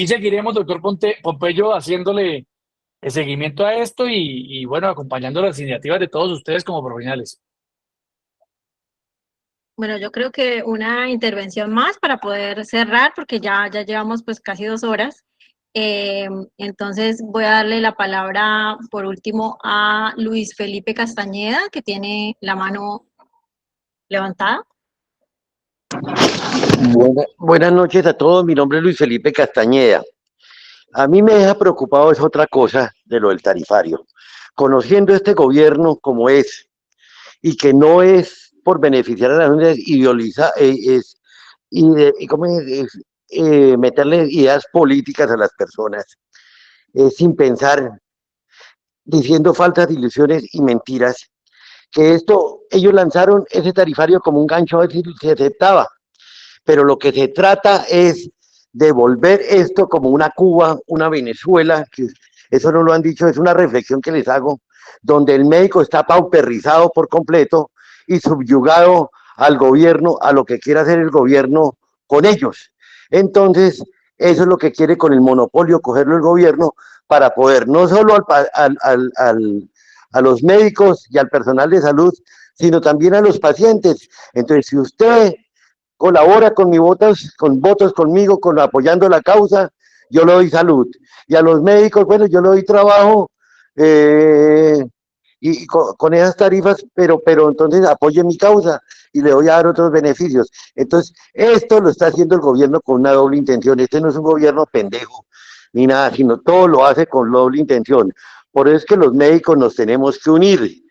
seguiremos, doctor Pompeyo, haciéndole el seguimiento a esto y bueno, acompañando las iniciativas de todos ustedes como profesionales. Bueno, yo creo que una intervención más para poder cerrar, porque ya llevamos pues casi 2 horas. Entonces voy a darle la palabra por último a Luis Felipe Castañeda, que tiene la mano levantada. Buenas noches a todos, mi nombre es Luis Felipe Castañeda. A mí me deja preocupado es otra cosa de lo del tarifario. Conociendo este gobierno como es, y que no es por beneficiar a las unidades, meterle ideas políticas a las personas, sin pensar, diciendo falsas ilusiones y mentiras, que ellos lanzaron ese tarifario como un gancho a ver si se aceptaba, pero lo que se trata es de volver esto como una Cuba, una Venezuela, que eso no lo han dicho, es una reflexión que les hago, donde el médico está pauperizado por completo y subyugado al gobierno, a lo que quiere hacer el gobierno con ellos. Entonces, eso es lo que quiere con el monopolio, cogerlo el gobierno para poder no solo a los médicos y al personal de salud, sino también a los pacientes. Entonces, si usted colabora con votos conmigo, apoyando la causa, yo le doy salud. Y a los médicos, bueno, yo le doy trabajo, y con esas tarifas, pero entonces apoye mi causa y le voy a dar otros beneficios. Entonces, esto lo está haciendo el gobierno con una doble intención. Este no es un gobierno pendejo ni nada, sino todo lo hace con doble intención. Por eso es que los médicos nos tenemos que unir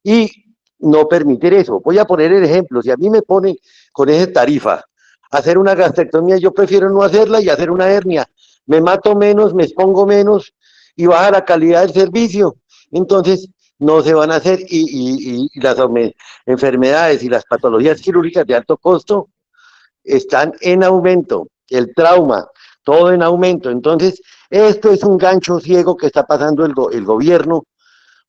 y no permitir eso. Voy a poner el ejemplo. Si a mí me ponen con esa tarifa hacer una gastrectomía, yo prefiero no hacerla y hacer una hernia. Me mato menos, me expongo menos y baja la calidad del servicio. Entonces, no se van a hacer y las enfermedades y las patologías quirúrgicas de alto costo están en aumento, el trauma, todo en aumento. Entonces, esto es un gancho ciego que está pasando el gobierno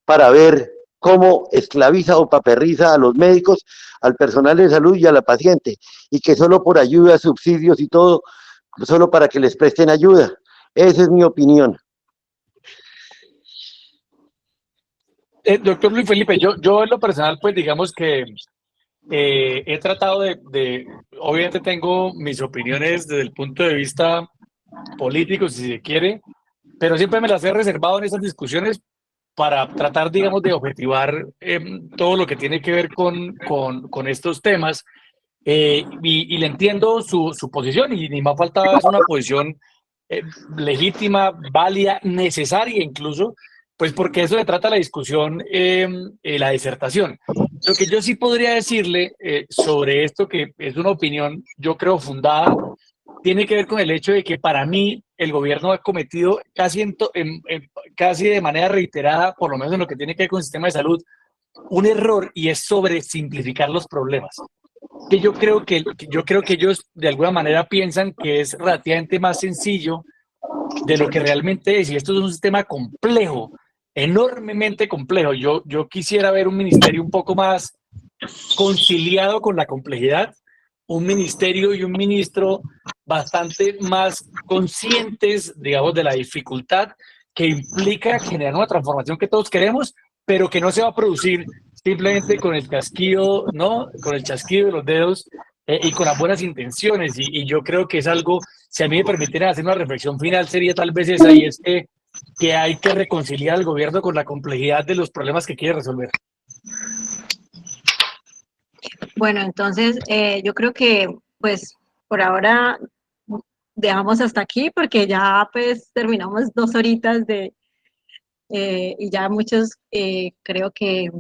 para ver cómo esclaviza o paperriza a los médicos, al personal de salud y a la paciente, y que solo por ayuda, subsidios y todo, solo para que les presten ayuda. Esa es mi opinión. Doctor Luis Felipe, yo en lo personal, pues digamos que he tratado obviamente tengo mis opiniones desde el punto de vista político, si se quiere, pero siempre me las he reservado en esas discusiones para tratar, digamos, de objetivar todo lo que tiene que ver con estos temas. Y le entiendo su posición, y ni más faltaba, es una posición legítima, válida, necesaria incluso, pues porque eso se trata la discusión, la disertación. Lo que yo sí podría decirle sobre esto, que es una opinión, yo creo, fundada, tiene que ver con el hecho de que para mí el gobierno ha cometido casi de manera reiterada, por lo menos en lo que tiene que ver con el sistema de salud, un error, y es sobresimplificar los problemas. Que yo creo que ellos de alguna manera piensan que es relativamente más sencillo de lo que realmente es, y esto es un sistema complejo, enormemente complejo. Yo quisiera ver un ministerio un poco más conciliado con la complejidad, un ministerio y un ministro bastante más conscientes, digamos, de la dificultad que implica generar una transformación que todos queremos, pero que no se va a producir simplemente con el chasquido, ¿no? Con el chasquido de los dedos y con las buenas intenciones. Y yo creo que es algo, si a mí me permitieran hacer una reflexión final, sería tal vez esa, y es que hay que reconciliar al gobierno con la complejidad de los problemas que quiere resolver. Bueno, entonces yo creo que, pues, por ahora dejamos hasta aquí porque ya pues terminamos 2 horitas y ya muchos creo que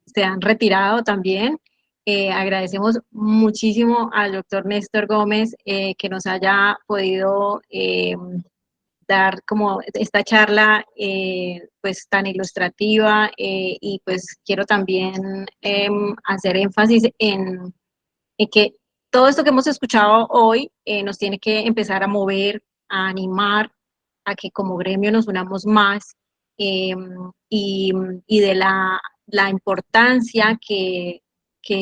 se han retirado también. Agradecemos muchísimo al doctor Néstor Gómez que nos haya podido dar como esta charla pues tan ilustrativa y pues quiero también hacer énfasis en que todo esto que hemos escuchado hoy nos tiene que empezar a mover, a animar, a que como gremio nos unamos más y de la importancia que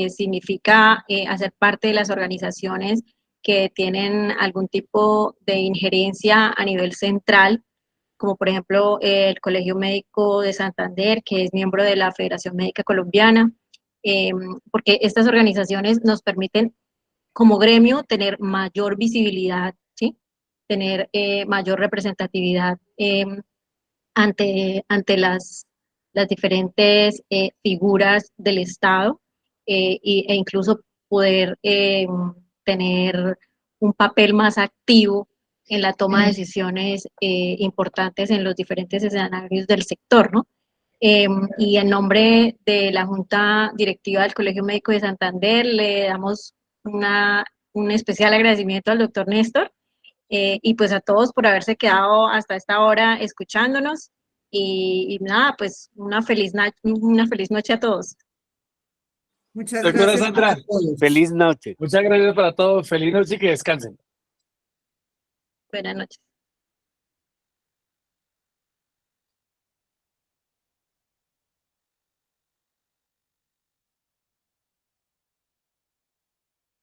significa hacer parte de las organizaciones que tienen algún tipo de injerencia a nivel central, como por ejemplo el Colegio Médico de Santander, que es miembro de la Federación Médica Colombiana, porque estas organizaciones nos permiten como gremio tener mayor visibilidad, ¿sí? Tener mayor representatividad ante las diferentes figuras del Estado e incluso poder tener un papel más activo en la toma de decisiones importantes en los diferentes escenarios del sector, ¿no? Y en nombre de la Junta Directiva del Colegio Médico de Santander le damos un especial agradecimiento al doctor Néstor y pues a todos por haberse quedado hasta esta hora escuchándonos y nada, pues una feliz noche a todos. Muchas Doctora gracias Sandra, a todos. Feliz noche. muchas gracias para todos. Feliz noche y que descansen. Buenas noches.